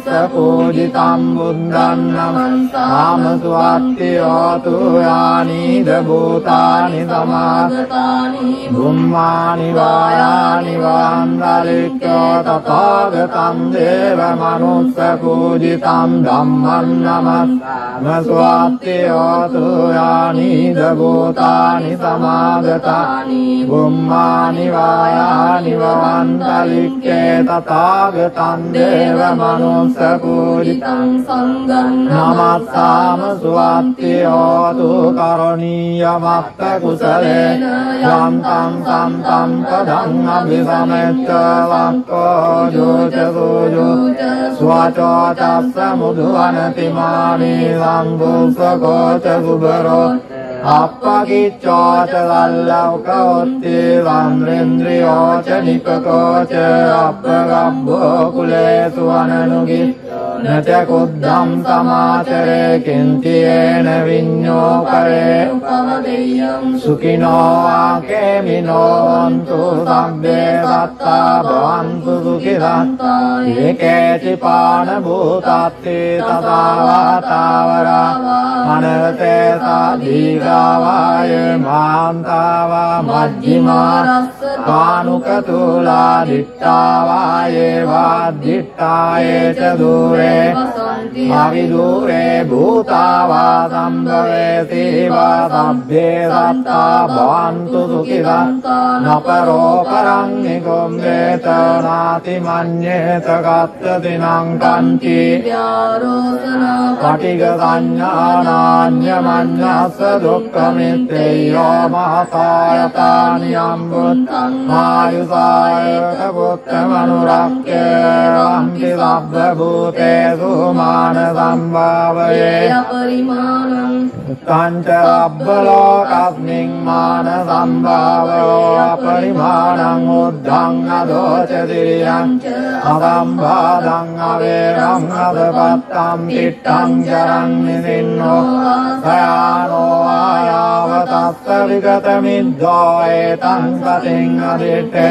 S3: manussa pujitam buddhan namassami hotu yani bhutani samagatani bummani vayani vandalikyo tathagatam deva manussa pujitam dhamman namassami hotu yani bhutani samagatani bummani vayani vandalikyo tathagatam deva manussa pujitam sangham namassami hotu karaniya matta kusalena yantam santam padam abhisametta lakko joja sujo swacho chassa mudhuvanati mani sambhusa kocha subaro appakiccoca lallauka otti lamrindriyoca nippakoca appagabbo kulesu ananugi naca kuddham samacare kintiena vinnyo kare sukino akemino antu sabbe satta bhavantu sukhidatta ekeci pana bhutatti tathavatavara manavate sadhigavaya mahantava majjima kanukatula dittavaya vaddittaye ca dure avidure bhutava sambhave siva sabbe satta bhavantu sukhidatta naparo parang nikumbeta nati manyeta kattatinang kanti patiga sanyānānya manyasa dukkhamitteyo mahasāyatani ambuttam āyusāyaka buddhamanurakke anti sabba bhutesu mana sambhavaye kanca sabba lokasming mana sambhavayo aparimanang uddhang adoca diriyang asambhadang averam adapattam tittang jarang nisinno sayano ayavatatta vigatamiddo etang sating aditte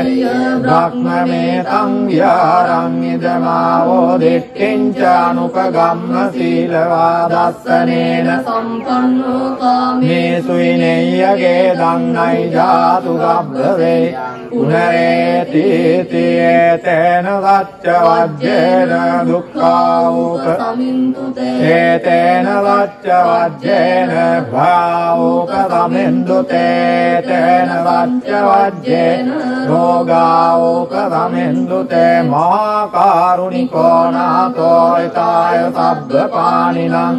S3: brahmametang vyarang idamavo dittinca anupagamma silvadassanena sampanno mesu ineyyage dannai jatu gabbave punareti etena vacca vajjena dukkha upasamintute etena vacca vajjena bhauka samintute etena vacca vajjena rogauka samintute mahakaruniko nato etaya sabba paninam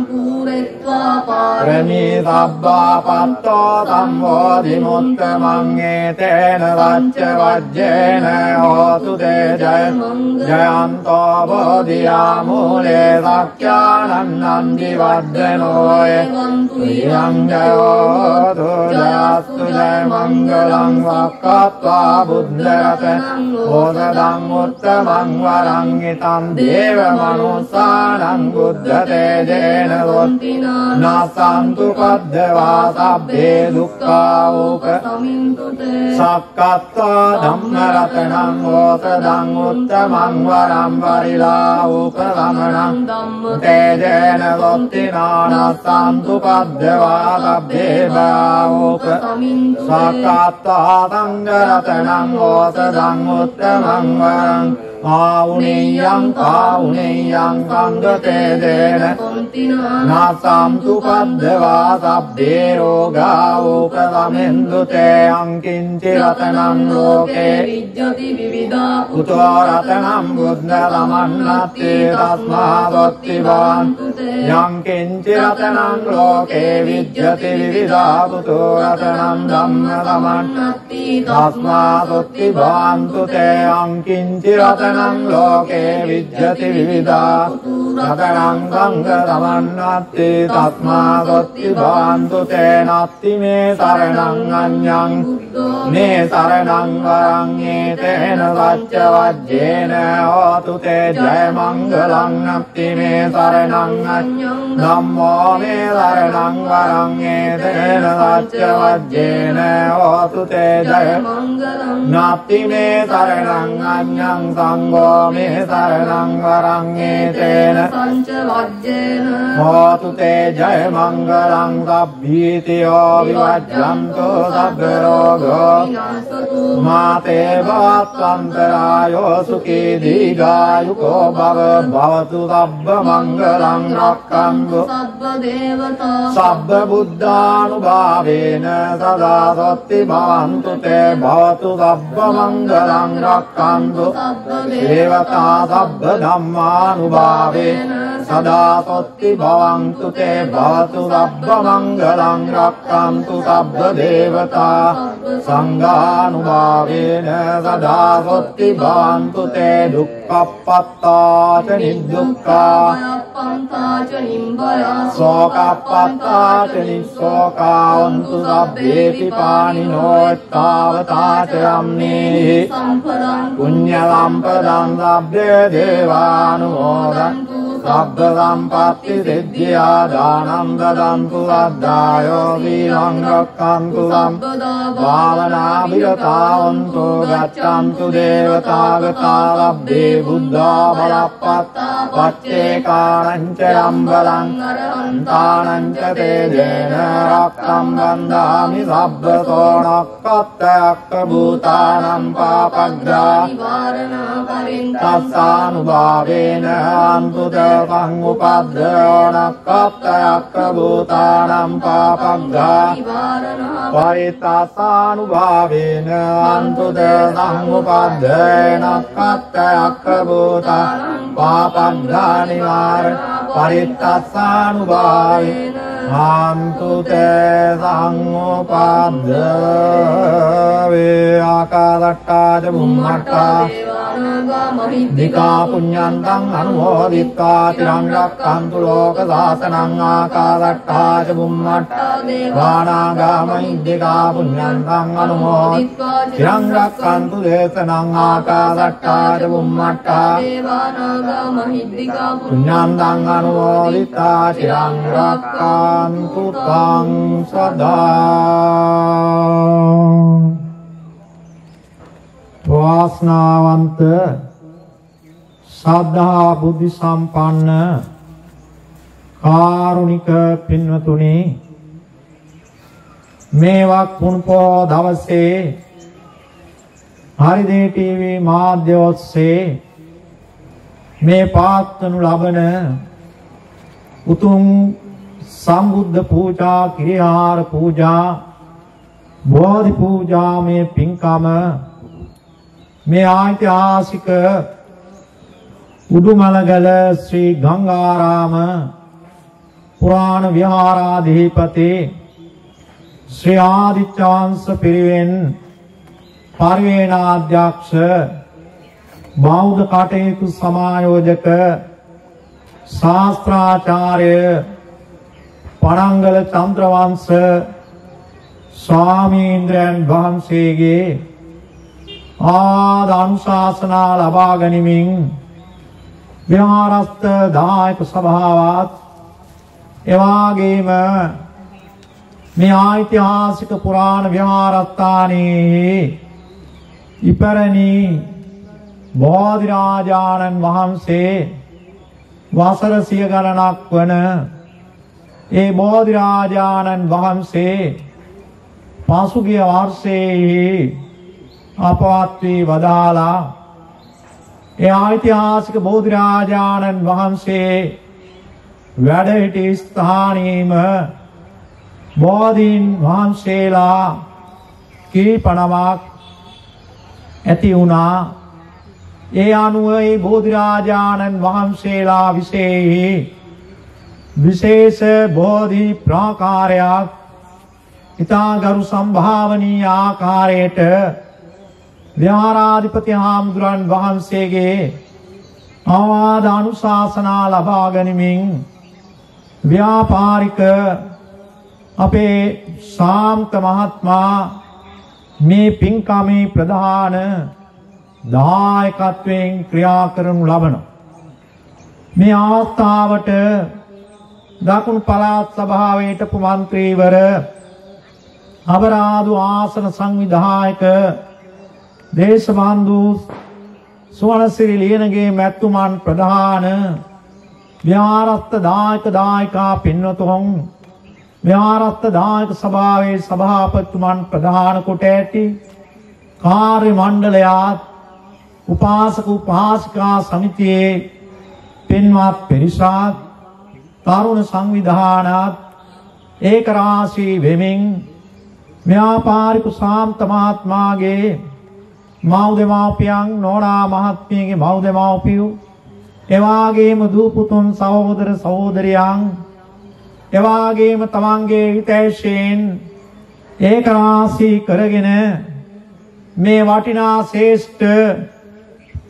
S3: parami sabba patto sambodhimuttamang etena vacca vajjena hotu te jayanto bodhiyamule sakkyanannandi vaddhanoye priyam jayotu jayastu jayamangalang vakkatva buddharatang bodhadang uttamang varangitam deva manusanang buddha tejena dottina nasantu paddava sabbe dukkha upa sakkatva dhammaratanang bodhadang uttamang varam varila upasamanang tejena dottina nasantu paddava sabbe bhaupa sakkatva dhammaratanang bodhadang uttamang varam Auniyang kangate dena nasamtu paddava sabbe roga upasamendute ankinti ratanam loke vijjati vivida uto ratanam buddha lamannati tasmadotti bhavantute yankinti ratanam loke vijjati vivida uto ratanam dhamma lamannati tasmadotti bhavantute ankinti ratanam loke vijjati vivida ratanam sangha samannati tasmadotti bhavantu te natti me saranang anyang me saranang varang etena vacca vajjena hotu te jaya mangalang natti me saranang ධම්මෝ මේ සරණං වරං ඒතේන සච්ච වජ්ජේන හෝතු තේ ජය නාති මේ සරණං අඤ්ඤං සංඝෝ මේ සරණං වරං ඒතේන
S4: සංච වජ්ජේන
S3: හෝතු තේ ජය මංගලං සබ්බීතියෝ විවජ්ජන්තු සබ්බ රෝගෝ මාතේ භවත්වන්තරායෝ සුඛී දීඝායුකෝ භව භවතු සබ්බ මංගලං රක්ඛන්තු
S4: සබ්බ දේවතා
S3: සබ්බ බුද්ධානුභාවේන සදා සොත්ති භවන්තු තේ භවතු සබ්බ මංගලං රක්ඛන්තු
S4: සබ්බ
S3: දේවතා සබ්බ ධම්මානුභාවේන සදා සොත්ති භවන්තු තේ භවතු සබ්බ මංගලං රක්ඛන්තු සබ්බ දේවතා සංඝානුභාවේන සදා සොත්ති භවන්තු තේ දුක්ඛප්පත්තාච නිදුක්ඛා
S4: පන්තාච නිම්බය
S3: සෝකප්පත්තාච නිස්සෝකාවන්තු සබ්බේපි පානිනෝ තාවතාච යම්නේ
S4: සම්පදං
S3: පුඤ්ඤ සම්පදං සබ්බේ දේවානුමෝදන්තු සබ්බ සම්පත්ති සිද්ධියා දානං දදන්තු අද්දායෝ සීලං රක්ඛන්තු භාවනා විරතාවන්තු ගච්ඡන්තු දේවතාගතා ලබ්බේ බුද්ධා බලප්පත්තා පච්චේකාරං ච යම්බලං අරහන්තානං ච තේජේන රක්ඛම් බන්ධාමි සබ්බ සෝණක්කත්තයක්ක භූතානං පාපග්ගා
S4: නිවාරණා පරින්තං
S3: තස්සානුභාවේන අන්තුත සංඋපද්දෝනක්කත්තයක්ක භූතානං පාපග්ගා
S4: නිවාරණා
S3: පරිත්තාසානුභාවේන අන්තුත සංඋපද්දේනක්කත්තයක්ක භූතානං පාපග්ගා නිවාරණ පරිත්තාසානුභාවේන අන්තුත සංඋපද්දේ ආකාශට්ටාච බුම්මට්ටා දිකා පුඤ්ඤන්තං අනුමෝදිත්වා තිරං රක්ඛන්තු ලෝක සාසනං ආකාශට්ටාච බුම්මට්ටා වානාගාමහිද්దికා පුඤ්ඤන්තං අනුමෝදිත්වා තිරං රක්ඛන්තු දේශනං ආකාශට්ටාච බුම්මට්ටා
S4: දේවානාගාමහිද්దికා
S3: පුඤ්ඤන්තං අනුමෝදිත්වා තිරං රක්ඛන්තු තං සදා වාසනාවන්ත සද්ධා බුද්ධ සම්පන්න කාරුණික පින්වතුනි මේ වක්පුන්පෝ දවසේ හරිදේ ටීවී මාධ්‍ය ඔස්සේ මේ පාත්වනු ලබන උතුම් සම්බුද්ධ පූජා කිරියාර පූජා බෝධි පූජා මේ පින්කම මේ ඓතිහාසික උඩුමලගල ශ්‍රී ගංගාරාම පුරාණ විහාරාධිපති ශ්‍රී ආදිත්‍යවංශ පිරිවෙන් පරිවේනාධ්‍යක්ෂ බෞද්ධ කටයුතු සමායෝජක ශාස්ත්‍රාචාර්ය පණංගල චන්ද්‍රවංශ ස්වාමීන්ද්‍රයන් වහන්සේගේ ආදානුශාසනා ලබා ගනිමින් විහාරස්ථ දායක සභාවත් එවාගේම මේ ඓතිහාසික පුරාණ විහාරස්ථානයේ ඉපරණි බෝධිරාජානන් වහන්සේ වසර සිය ගණනක් වන ඒ බෝධිරාජානන් වහන්සේ පසුගිය වර්ෂයේ අපවත් වී වදාලා ඒ ඓතිහාසික බෝධිරාජානන් වහන්සේ වැඩ සිටි ස්ථානයේම බෝධීන් වහන්සේලා කීපනමක් ඇති වුණා. ඒ අනුව ඒ බෝධිරාජානන් වහන්සේලා විශේෂ බෝධි ප්‍රාකාරයක් ඉතා ගරු සම්භාවනීය ආකාරයට විහාරාධිපති හාමුදුරන් වහන්සේගේ ආවාද අනුශාසනා ලබා ගනිමින් ව්‍යාපාරික අපේ ශාන්ත මහත්මයා මේ පින්කමේ ප්‍රධාන දායකත්වයෙන් ක්‍රියා කරනු ලබන මේ අවස්ථාවට දකුණු පළාත් සභාවට මන්ත්‍රීවර අබරාදු ආසන සංවිධායක දේශබන්දු සුවනසිරි ලියනගේ මැතිතුමන් ප්‍රධාන විහාරස්ථ දායක දායිකා පින්වතුන් විහාරස්ථ දායක සභාවේ සභාපතිතුමන් ප්‍රධාන කොට ඇති කාර්ය මණ්ඩලයාත් උපාසක උපාසිකා සමිතියේ පින්වත් පිරිසත් තරුණ සංවිධානත් ඒක රාශී වෙමින් ව්‍යාපාරික සාන්ත මහත්මයාගේ මව් දෙමාපියන් නෝනා මහත්මියගේ මව් දෙමාපියෝ එවාගේම දූ පුතුන් සහෝදර සහෝදරියන් එවාගේම තමන්ගේ හිතැයිශීන් ඒක රාශී කරගෙන මේ වටිනා ශ්‍රේෂ්ඨ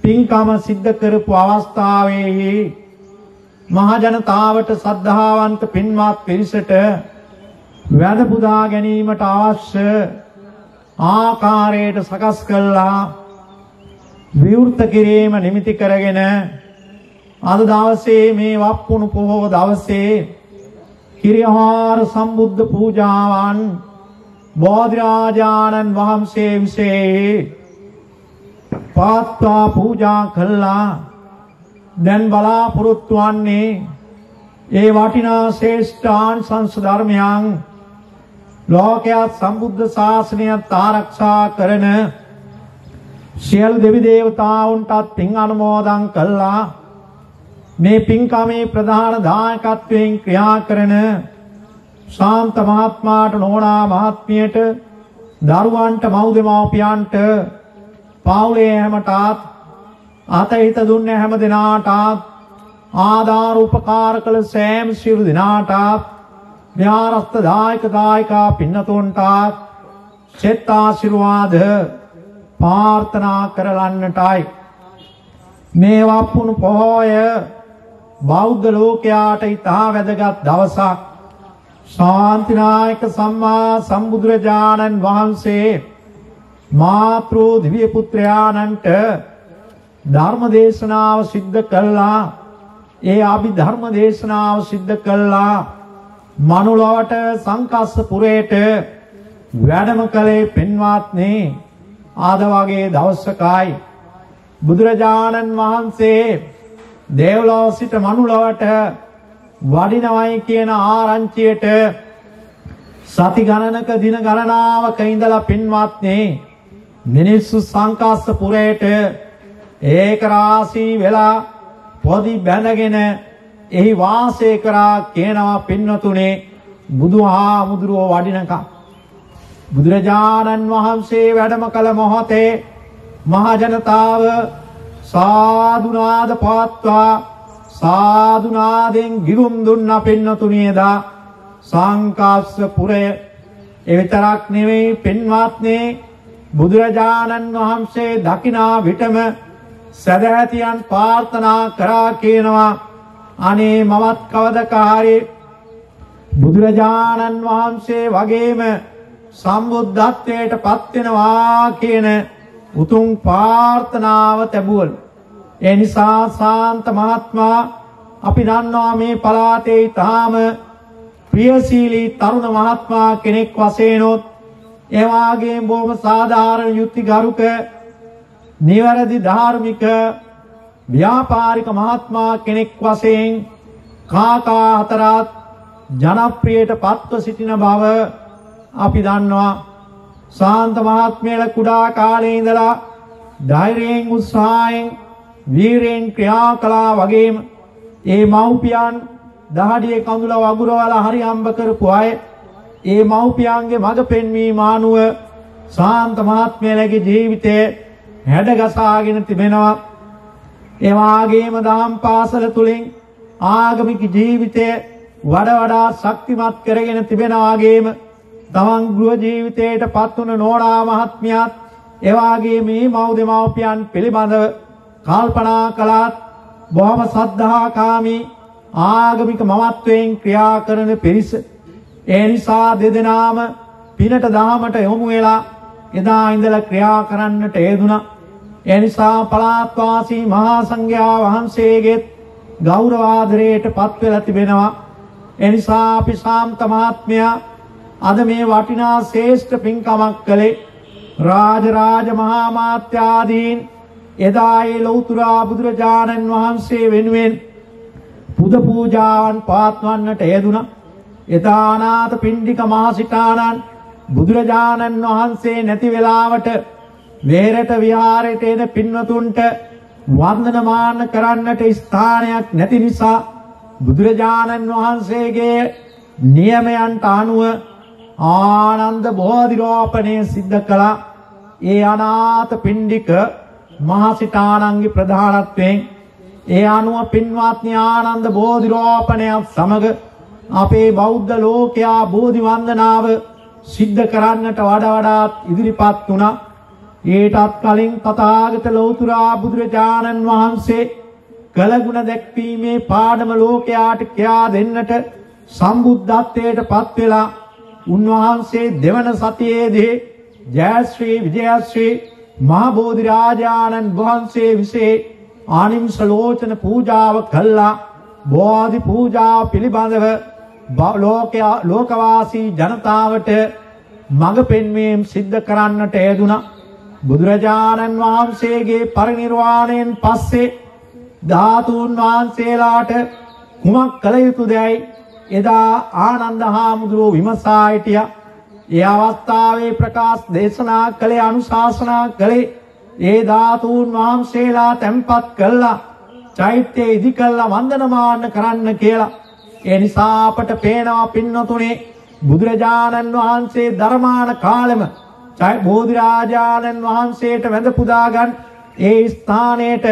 S3: පින්කම සිද්ධ කරපු අවස්ථාවේහි මහ ජනතාවට සද්ධාවන්ත පින්වත් පිරිසට වැඳ පුදා ගැනීමට අවශ්‍ය ආකාරයට සකස් කළා විවෘත කිරීම නිමිති කරගෙන අද දවසේ මේ වප්පුණු පොහොව දවසේ කිරියහාර සම්බුද්ධ පූජාවන් බෝධිරාජානන් වහන්සේ විසේ පාත්වා පූජා කළා දැන් බලාපොරොත්තු වන්නේ ඒ වටිනා ශ්‍රේෂ්ඨාන් සංස ධර්මයන් ලෝකයක් සම්බුද්ධ ශාසනයත් ආරක්ෂා කරන සියලු දෙවි දේවතාවුන්ටත් පින් අනුමෝදන් කළා මේ පින්කමේ ප්‍රධාන දායකත්වයෙන් ක්‍රියා කරන ශාන්ත මහත්මයාට නෝනා මහත්මියට දරුවන්ට මව් දෙමාපියන්ට පවුලේ හැමටත් අතහිත දුන්නේ හැම දිනාටත් ආදාර උපකාර කළ සෑම සියලු දිනාටත් විහාරස්ථ දායක දායිකා පින්නතුන්ටත් සෙත් ආශිර්වාද ප්‍රාර්ථනා කරලන්නටයි මේ වප්පුණු පොහොය බෞද්ධ ලෝකයාට ඉතා වැදගත් දවසක් ශාන්තිනායක සම්මා සම්බුදුරජාණන් වහන්සේ මාතෘ දිව්‍ය පුත්‍රයාණන්ට ධර්ම දේශනාව සිද්ධ කළා ඒ අභිධර්ම දේශනාව සිද්ධ කළා මනුලොවට සංකස්සපුරයට වැඩම කළේ පින්වත්නි ආද වගේ දවසකයි බුදුරජාණන් වහන්සේ දේවලොව සිට මනුලොවට වඩිනවයි කියන ආරංචියට සති ගණනක දින ගණනාවක ඉඳලා පින්වත්නි මිනිස්සු සංකස්සපුරයට ඒක රාශී වෙලා පොදි බැඳගෙන එහි වාසය කරා කියනවා පින්නතුනේ බුදුහාමුදුරුවෝ වඩිනකම් බුදුරජාණන් වහන්සේ වැඩම කළ මොහොතේ මහ ජනතාව සාදුනාද පවත්වා සාදුනාදෙන් ගිගුම් දුන්න පින්නතුනේදා සංකස්සපුරය එවිතරක් නෙවෙයි පින්වත්නි බුදුරජාණන් වහන්සේ දකිනා විටම සදහැතියන් ප්‍රාර්ථනා කරා කියනවා අනේ මමත් කවදකාරී බුදුරජාණන් වහන්සේ වගේම සම්බුද්ධත්වයට පත් වෙනවා කියන උතුම් ප්‍රාර්ථනාව තිබුවලු ඒ නිසා ශාන්ත මහත්මයා අපි දන්නවා මේ පළාතේ තාම ප්‍රියශීලී තරුණ මහත්මයා කෙනෙක් වශයෙන් උත් ඒ වගේම බොහොම සාධාරණ යුක්තිගරුක නිවැරදි ධාර්මික ව්‍යාපාරික මහත්මයා කෙනෙක් වශයෙන් කාකා හතරත් ජනප්‍රියට පත්ව සිටින බව අපි දන්නවා ශාන්ත මහත්මයා කුඩා කාලේ ඉඳලා ධෛර්යයෙන් උත්සාහයෙන් වීරයෙන් ක්‍රියා කළා වගේම ඒ මව්පියන් දහඩියේ කඳුල වගුරවලා හරි හම්බ කරපු අය ඒ මව්පියන්ගේ මඟ පෙන්වීම ආනුව ශාන්ත මහත්මයාගේ ජීවිතයේ හැඩගසාගෙන තිබෙනවා ඒ වගේම දහම් පාසල තුලින් ආගමික ජීවිතය වඩා ශක්තිමත් කරගෙන තිබෙනා වගේම තමන් ගෘහ ජීවිතයට පත් වුණ නෝනා මහත්මියත් ඒ වගේම මේ මව් දෙමව්පියන් පිළිබඳව කල්පනා කළත් බොහොම සද්ධාකාමී ආගමික මමත්වයෙන් ක්‍රියා කරන පිරිස ඒ නිසා දෙදෙනාම පිනට දහමට යොමු වෙලා එදා ඉඳලා ක්‍රියා කරන්නට යෙදුණා ඒ නිසා පළාත් වාසී මහා සංඝයා වහන්සේගේ ගෞරව ආදරයට පත් වෙලා තිබෙනවා එනිසා අපි ශාන්ත මහත්මයා අද මේ වටිනා ශ්‍රේෂ්ඨ පින්කමක් කළේ රාජ මහා මාත්‍යාදීන් එදා ඒ ලෞතර බුදුරජාණන් වහන්සේ වෙනුවෙන් පුද පූජාවන් පවත්වන්නට යෙදුණා. එදා අනාථ පිණ්ඩික මහසිතානන් බුදුරජාණන් වහන්සේ නැති වෙලාවට වෙහෙරට විහාරයට එන පින්වතුන්ට වන්දනමාන කරන්නට ස්ථානයක් නැති නිසා බුදුරජාණන් වහන්සේගේ නියමයන්ට අනුව ආනන්ද බෝධිරෝපණය සිද්ධ කළා. ඒ අනාථ පිණ්ඩික මහසිතානන්ගේ ප්‍රධානත්වයෙන් ඒ අනුව පින්වත්නි ආනන්ද බෝධිරෝපණයත් සමග අපේ බෞද්ධ ලෝකයා බෝධි වන්දනාව සිද්ධ කරන්නට වඩාත් ඉදිරිපත් වුණා. ඊටත් කලින් තථාගත ලෞතර බුදුරජාණන් වහන්සේ කළගුණ දැක්වීමේ පාඩම ලෝකයාට කියා දෙන්නට සම්බුද්ධත්වයට පත් වෙලා උන්වහන්සේ දෙවන සතියේදී ජයශ්‍රී විජයශ්‍රී මහා බෝධි රාජානන් වහන්සේ විසේ ආනිම්ස ලෝචන පූජාව කළා. බෝධි පූජාව පිළිබඳව ලෝකවාසී ජනතාවට මඟ පෙන්වීම සිද්ධ කරන්නට යෙදුණා. බුදුරජාණන් වහන්සේගේ පරිනිර්වාණයෙන් පස්සේ ධාතුන් වහන්සේලාට කුමක් කළ යුතුදයි එදා ආනන්ද හාමුදුරුවෝ විමසා සිටියා. ඒ අවස්ථාවේ ප්‍රකාශ දේශනා කළේ අනුශාසනා කළේ ඒ ධාතුන් වහන්සේලා තැන්පත් කළා චෛත්‍ය ඉදි කළා වන්දනමාන කරන්න කියලා. ඒ නිසා අපට පේනවා පින්නතුනේ බුදුරජාණන් වහන්සේ ධර්මාන කාලෙම බෝධි රාජානන් වහන්සේට වැඳ පුදාගන්න ඒ ස්ථානයට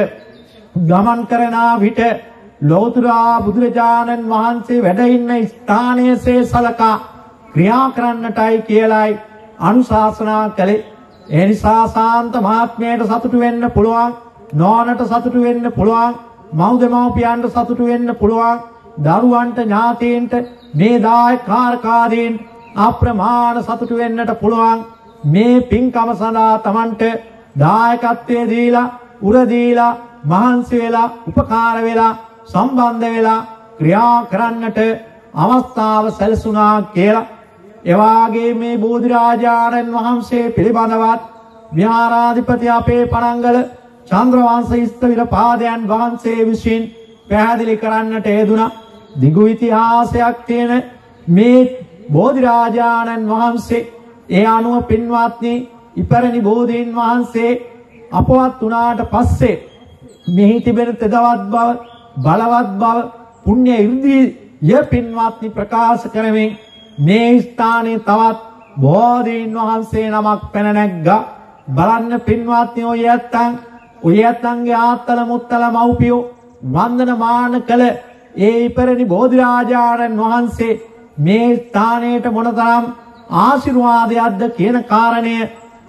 S3: ගමන් කරන විට ලෞතර බුදුරජාණන් වහන්සේ වැඩ ඉන්න ස්ථානයේ සලකා ක්‍රියා කරන්නටයි කියලායි අනුශාසනා කළේ. ඒ නිසා ශාන්ත මහත්මයට සතුටු වෙන්න පුළුවන්, නෝනට සතුටු වෙන්න පුළුවන්, මව් දෙමව්පියන්ට සතුටු වෙන්න පුළුවන්, දරුවන්ට ඥාතීන්ට මේ දායකාරකාදීන් අප්‍රමාණ සතුටු වෙන්නට පුළුවන්. මේ පින්කම සඳහා Tamanට දායකත්වයේ දීලා උර දීලා මහන්සි වෙලා උපකාර වෙලා සම්බන්ධ වෙලා ක්‍රියා කරන්නට අවස්ථාව සැලසුණා කියලා. එවාගේ මේ බෝධි රාජානන් වහන්සේ පිළිබඳවත් විහාරාධිපති අපේ පරංගල චන්ද්‍රවංශ ස්ථවිර පාදයන් වහන්සේ විසින් පැහැදිලි කරන්නට යෙදුණා. දිගු ඉතිහාසයක් තියෙන මේ බෝධි රාජානන් වහන්සේ ඒ අනුව පින්වත්නි ඉපරණි බෝධීන් වහන්සේ අපවත් වුණාට පස්සේ මෙහි තිබෙන තෙදවත් බව බලවත් බව පුණ්‍ය 이르දී පින්වත්නි ප්‍රකාශ කරමින් මේ ස්ථානයේ තවත් බෝධීන් වහන්සේ නමක් පැන නැග්ගා. බලන්න පින්වත්නි ඔය ඇත්තන්ගේ ආත්තල මුත්තල මව්පියෝ වන්දනමාන කළ ඒ ඉපරණි බෝධි රාජානන් වහන්සේ මේ ස්ථානයට මොනතරම් ආශිර්වාදයක්ද කියන කාරණය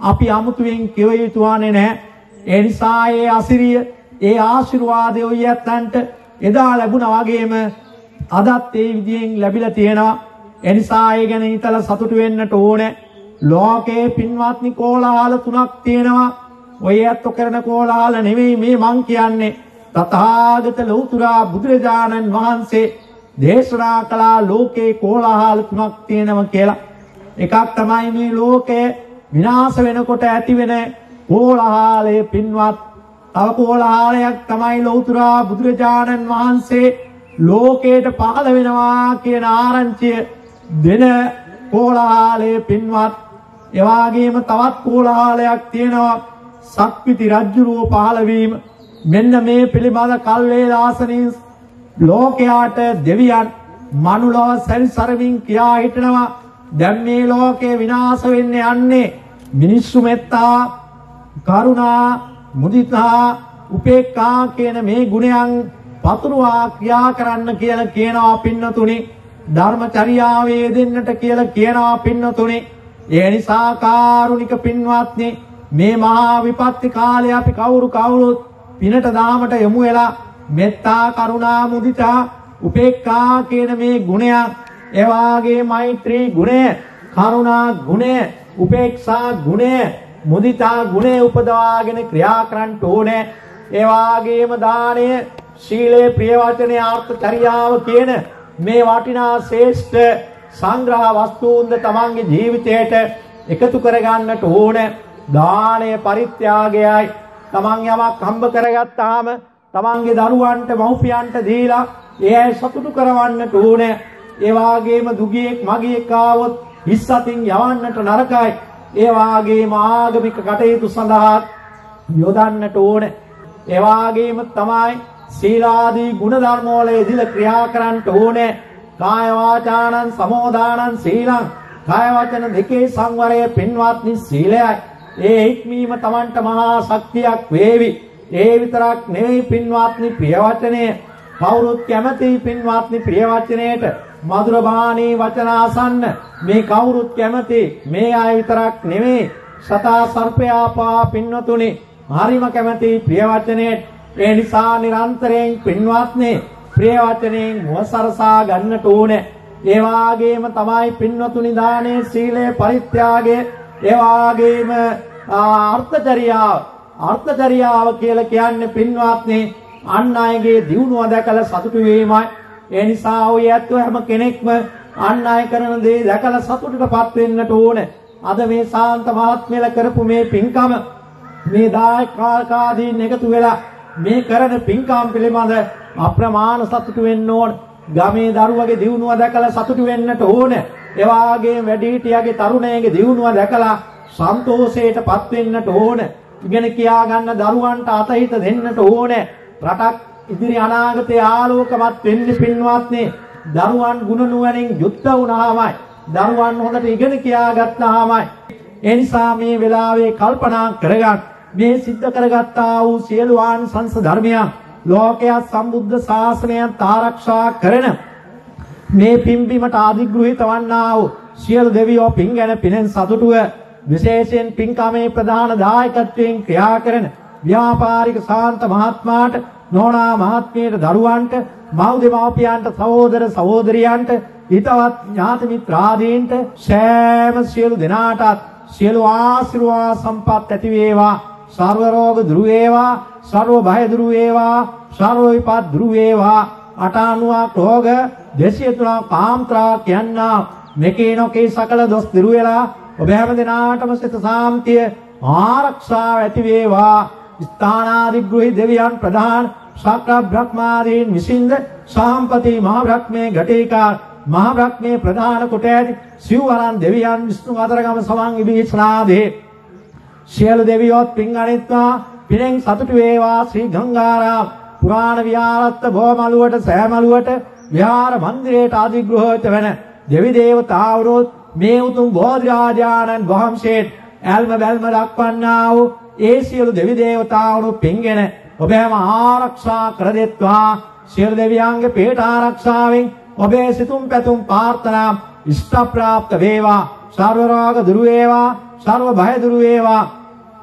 S3: අපි අමුතුවෙන් කිව යුතු වන්නේ නැහැ. ඒ නිසා ඒ අසිරිය ඒ ආශිර්වාදය ඔය ඇත්තන්ට එදා ලැබුණා වගේම අදත් ඒ විදියෙන් ලැබිලා තියෙනවා. ඒ නිසා ඒ ගැන හිතලා සතුටු වෙන්නට ඕනේ. ලෝකේ පින්වත්නි කෝලාහල තුනක් තියෙනවා. ඔය ඇත්ත කරන කෝලාහල නෙවෙයි මේ මං කියන්නේ. තථාගත ලෞතර බුදුරජාණන් වහන්සේ දේශනා කළා ලෝකේ කෝලාහල තුනක් තියෙනවා කියලා. එකක් තමයි මේ ලෝකේ විනාශ වෙනකොට ඇතිවෙන කෝලාහලය පින්වත්. තව කෝලාහලයක් තමයි ලෞතර බුදුරජාණන් වහන්සේ ලෝකයට පහළ වෙනවා කියන ආරංචිය දෙන කෝලාහලය පින්වත්. එවාගේම තවත් කෝලාහලයක් තියෙනවා සක්විති රජුරෝ පහළ වීම. මෙන්න මේ පිළිබඳ කල් වේලාසනින් ලෝකයාට දෙවියන් මනුලව සැරිසරමින් කියා හිටනවා දැන් මේ ලෝකේ විනාශ වෙන්න යන්නේ මිනිස්සු මෙත්තා කරුණා මුදිතා උපේක්ඛා කියන මේ ගුණයන් පතුරවා ක්‍රියා කරන්න කියලා කියනවා පින්නතුනි. ධර්මචර්යාවේ දෙන්නට කියලා කියනවා පින්නතුනි. ඒ නිසා කාරුණික පින්වත්නි මේ මහා විපත්ති කාලේ අපි කවුරුත් පිනට දාමට යමු වෙලා මෙත්තා කරුණා මුදිතා උපේක්ඛා කියන මේ ගුණයන් එවාගේ මෛත්‍රී ගුණය කරුණා ගුණය උපේක්ෂා ගුණය මුදිතා ගුණය උපදවාගෙන ක්‍රියා කරන්න ඕනේ. එවාගේම දානය ශීලයේ ප්‍රිය වචනේ ආර්ථචර්යාව කියන මේ වටිනා ශ්‍රේෂ්ඨ සංග්‍රහ වස්තුන්ද තමන්ගේ ජීවිතයට එකතු කරගන්නට ඕන. දානය පරිත්‍යාගයයි. තමන් යමක් හම්බ කරගත්තාම තමන්ගේ දරුවන්ට මව්පියන්ට දීලා ඒ අය සතුටු කරවන්නට ඕන. ඒ වාගේම දුගියෙක් මගියෙක් ආවොත් හිස් අතින් යවන්නට නරකයි. ඒ වාගේම ආගමික කටයුතු සඳහා යොදන්නට ඕන. ඒ වාගේම තමයි සීලාදී ගුණ ධර්ම වල යෙදিলা ක්‍රියා කරන්නට ඕනේ. කාය වාචානං සමෝදානං සීලං. කාය වචන දෙකේ සංවරය පින්වත්නි සීලයයි. ඒ ඉක්මීම Tamanට මහා ශක්තියක් වේවි. ඒ විතරක් නෙවෙයි පින්වත්නි ප්‍රිය වචනය. කවුරුත් කැමති පින්වත්නි ප්‍රිය වචනයට මధుර බාණී වචන ආසන්න. මේ කවුරුත් කැමති. මේ අය විතරක් නෙවෙයි සතා සර්පයා පා පින්වතුනි හරිම කැමති ප්‍රිය වචනයට. ඒ නිසා නිරන්තරයෙන් පින්වත්නි ප්‍රිය වචනෙන් මොසරසා ගන්නට ඕනේ. ඒ වාගේම තමයි පින්වතුනි දානේ සීලය පරිත්‍යාගය. ඒ වාගේම අර්ථචර්යාව කියලා කියන්නේ පින්වත්නි අන් අයගේ දියුණුව දැකලා සතුටු වීමයි. ඒ නිසා ඔය ඇත්තෝ හැම කෙනෙක්ම අන් අය කරන දේ දැකලා සතුටටපත් වෙන්නට ඕනේ. අද මේ ශාන්ත මහත්මයල කරපු මේ පින්කම මේ දායකාදීන් එකතු වෙලා මේ කරන පින්කම් පිළිබඳ අප්‍රමාණ සතුටු වෙන්න ඕන. ගමේ දරුවගේ දියුණුව දැකලා සතුටු වෙන්නට ඕන. ඒ වගේම වැඩිහිටියගේ තරුණයගේ දියුණුව දැකලා සන්තෝෂයටපත් වෙන්නට ඕන. ඉගෙන කියා ගන්න දරුවන්ට අතහිත දෙන්නට ඕන. රටක් ඉදිරි අනාගතයේ ආලෝකමත් වෙන්න පින්වත්නි දරුවන් ගුණ නුවණින් යුක්ත වුණාමයි. දරුවන් හොඳට ඉගෙන කියා ගත්තාමයි. ඒ නිසා මේ වෙලාවේ කල්පනා කරගන්න මේ සිද්ධ කරගත්තා වූ සියලු ආනිසංස ධර්මයන් ලෝකයේ සම්බුද්ධ ශාසනයත් ආරක්ෂා කරන මේ පින්බිමට අධිග්‍රහිත වන්නා වූ සියලු දෙවියෝ පින් ගැන පිනෙන් සතුටුව විශේෂයෙන් පින්කමේ ප්‍රධාන දායකත්වයෙන් ක්‍රියා කරන ව්‍යාපාරික ශාන්ත මහත්මයාට නෝනා මහත්මියට දරුවන්ට මව් දෙමාපියන්ට සහෝදර සහෝදරියන්ට හිතවත් ඥාති මිත්‍රාදීන්ට සෑම සියලු දෙනාටත් සියලු ආශිර්වාද සම්පත් ඇති වේවා. සර්ව රෝග දුරු වේවා. සර්ව භය දුරු වේවා. සර්ව විපත් දුරු වේවා. 89 රෝග 203 කාම්ත්‍රා කියන්නා මේකේ නොකේ සකල දොස් දුරු වෙලා ඔබ හැම දිනාටම සිත සාන්තිය ආරක්ෂාව ඇති වේවා. ස්ථානාදිග්‍රහී දෙවියන් ප්‍රධාන ශක්‍ර බ්‍රහ්මාදීන් විසින්ද සාම්පති මහ බ්‍රහ්මයේ ඝටිකා මහ බ්‍රහ්මයේ ප්‍රධාන කොට ඇති සිව්වරන් දෙවියන් විෂ්ණු අතරගම සමන් ඉබිස්නාදී සියලු දෙවියොත් පින් අනිත්වා පිනෙන් සතුටු වේවා. ශ්‍රී ගංගාරාම පුරාණ විහාරස්ත බොමලුවට සෑමලුවට විහාර මන්දිරයට අධිග්‍රහිත වෙන දෙවි දේවතාවරුත් මේ උතුම් බෝධි රාජානන් වහන්සේට ඇල්ම බැල්ම දක්වන්නා වූ ඒ සියලු දෙවි දේවතාවරු පින්ගෙන ඔබ හැම ආරක්ෂා කර දෙත්වා. සියලු දෙවියන්ගේ පිට ආරක්ෂාවෙන් ඔබේ සිතුම් පැතුම් ප්‍රාර්ථනා ඉෂ්ට ප්‍රාප්ත වේවා. සර්ව රෝග දුරු වේවා. සර්ව භය දුරු වේවා.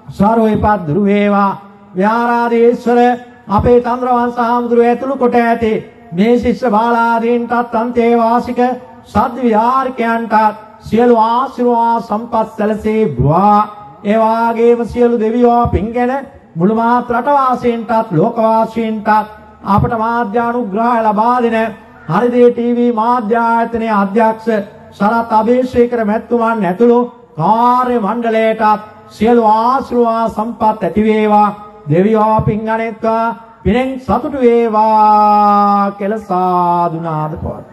S3: සර්ව විපත් දුරු වේවා. විහාරාධීශ්වර අපේ චන්ද්‍රවංශ හාමුදුරුවෝ ඇතුළු කොට ඇති මේ ශිෂ්‍ය බාලාදීන්ටත් අන්තේ වාසික සද්ද විහාරිකයන්ට සියලු ආශිර්වාද සම්පත් සැලසේවා. ඒ වාගේම සියලු දෙවියෝ පින්ගෙන මුළු මාත් රටවාසීන්ටත් ලෝකවාසීන්ටත් අපට මාධ්‍ය අනුග්‍රහය ලබා දෙන හරිදේ ටීවී මාධ්‍ය ආයතනයේ අධ්‍යක්ෂ සරත් අබේසේකර මැතිතුමන් ඇතුළු කාර්ය මණ්ඩලයටත් සියලු ආශිර්වාද සම්පත් ඇති වේවා. දෙවියෝ පින් අනෙත්වා පිනෙන් සතුටු වේවා කියලා සාදු නාද පවත්.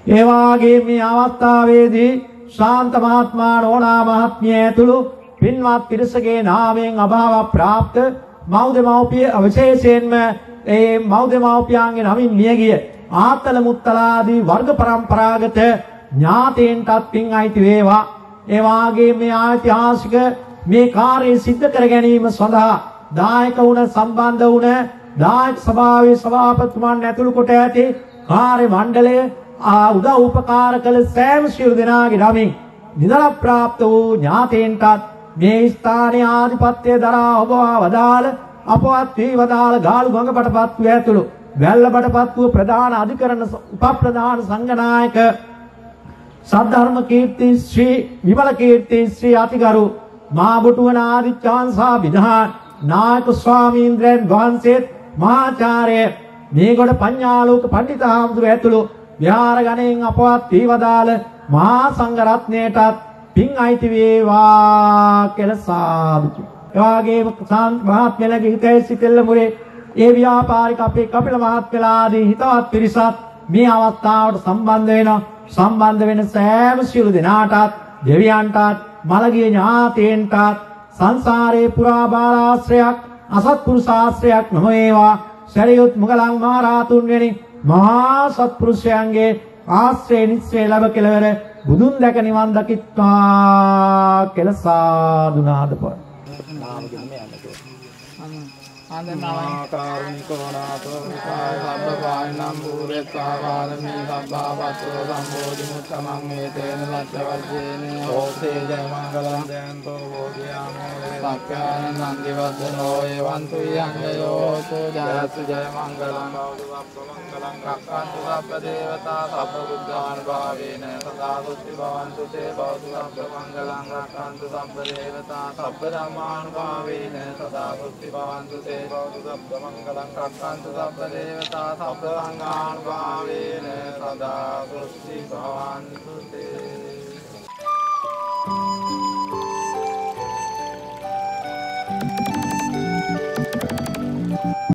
S3: ඒ වාගේ මේ අවස්ථාවේදී ශාන්ත මහත්මයා නෝනා මහත්මිය ඇතුළු පින්වත් පිරිසගේ නාමයෙන් අභාව ප්‍රාප්ත මෞදමෞපිය අවශේෂයෙන්ම ඒ මෞදමෞපියන්ගේ නමින් මියගිය ආතල මුත්තලාදී වර්ග પરම්පරාගත ඥාතීන්ටත් පින් අයිති වේවා. ඒ වාගේ මේ ඓතිහාසික මේ කාර්යය සිද්ධ කර ගැනීම සඳහා දායක වුණ සම්බන්ධ වුණ දායක සභාවේ සභාපතිතුමන් ඇතුළු කොට ඇති කාර්ය මණ්ඩලය උදව් උපකාර කළ සෑම සියලු දෙනාගේ නමින් නිදන ප්‍රාප්ත වූ ඥාතීන්ටත් මේ ස්ථානයේ ආධිපත්‍ය දරා ඔබ වදාළ අපවත් වී වදාළ ගාලු ගඟපටපත් වූ ඇතුළු වැල්ලබටපත් වූ ප්‍රධාන අධිකරණ උපප්‍රධාන සංඝනායක සද්ධර්ම කීර්ති ශ්‍රී විමල කීර්ති ශ්‍රී අතිගරු මාබුටුවන ආදිත්‍යංසා විධාන නායක ස්වාමීන්ද්‍රයන් වහන්සේත් මහාචාර්ය මේගොඩ පඤ්ඤාලෝක පඬිත හාමුදුරුවෝ ඇතුළු විහාර ගණයෙන් අපවත් වේවදාල මහා සංඝ රත්නයටත් පින් අයිති වේවා කියලා සාදු. එවාගේම සාන්ත මහත්මයාගේ හිතේ සිතෙල්ල මුරේ ඒ ව්‍යාපාරික අපේ කපිල මහත්මයා ආදී හිතවත් පිරිසත් මේ අවස්ථාවට සම්බන්ධ වෙනවා. සම්බන්ධ වෙන සෑම සියලු දෙනාටත් දෙවියන්ටත් මළගිය ඥාතීන්ටත් සංසාරේ පුරා බාලාශ්‍රයක් අසත්පුරුෂ ආශ්‍රයක් නොවේවා. සරියුත් මුගලන් මහ රහතුන් වැනි මහා සත්පුරුෂයන්ගේ ආශ්‍රය නිස්සය ලැබ කෙලවර බුදුන් දැක නිවන් දකිත්වා කියලා සාදු නාද පොත්.
S2: කාරුණිකෝ නාතෝ විකාය සබ්බ පායනම් පූරෙත්වා පාරමී සබ්බාපත්තෝ සම්බෝධි මුත්තමං හේතේන සත්‍යවජ්ජේන ඕසේ ජය මංගලං දයන්තෝ බෝධියාමෝ සක්ඛාන නන්දිවද්දනෝ එවන්තු යංගයෝතු ජයසු ජය මංගලං බෞද්ධ මංගලං රක්ඛන්තු සබ්බ දේවතා සබ්බ බුද්ධාන භාවේන සදා සුත්ති භවන්තු තේ බෞද්ධ සබ්බ මංගලං රක්ඛන්තු සබ්බ දේවතා සබ්බ ධම්මාන භාවේන සදා සුත්ති භවන්තු තේ බෞද්ධ සබ්බ මංගලං රක්ඛන්තු සබ්බ දේවතා සබ්බ සංඝාන භාවේන සදා සුත්ති භවන්තු තේ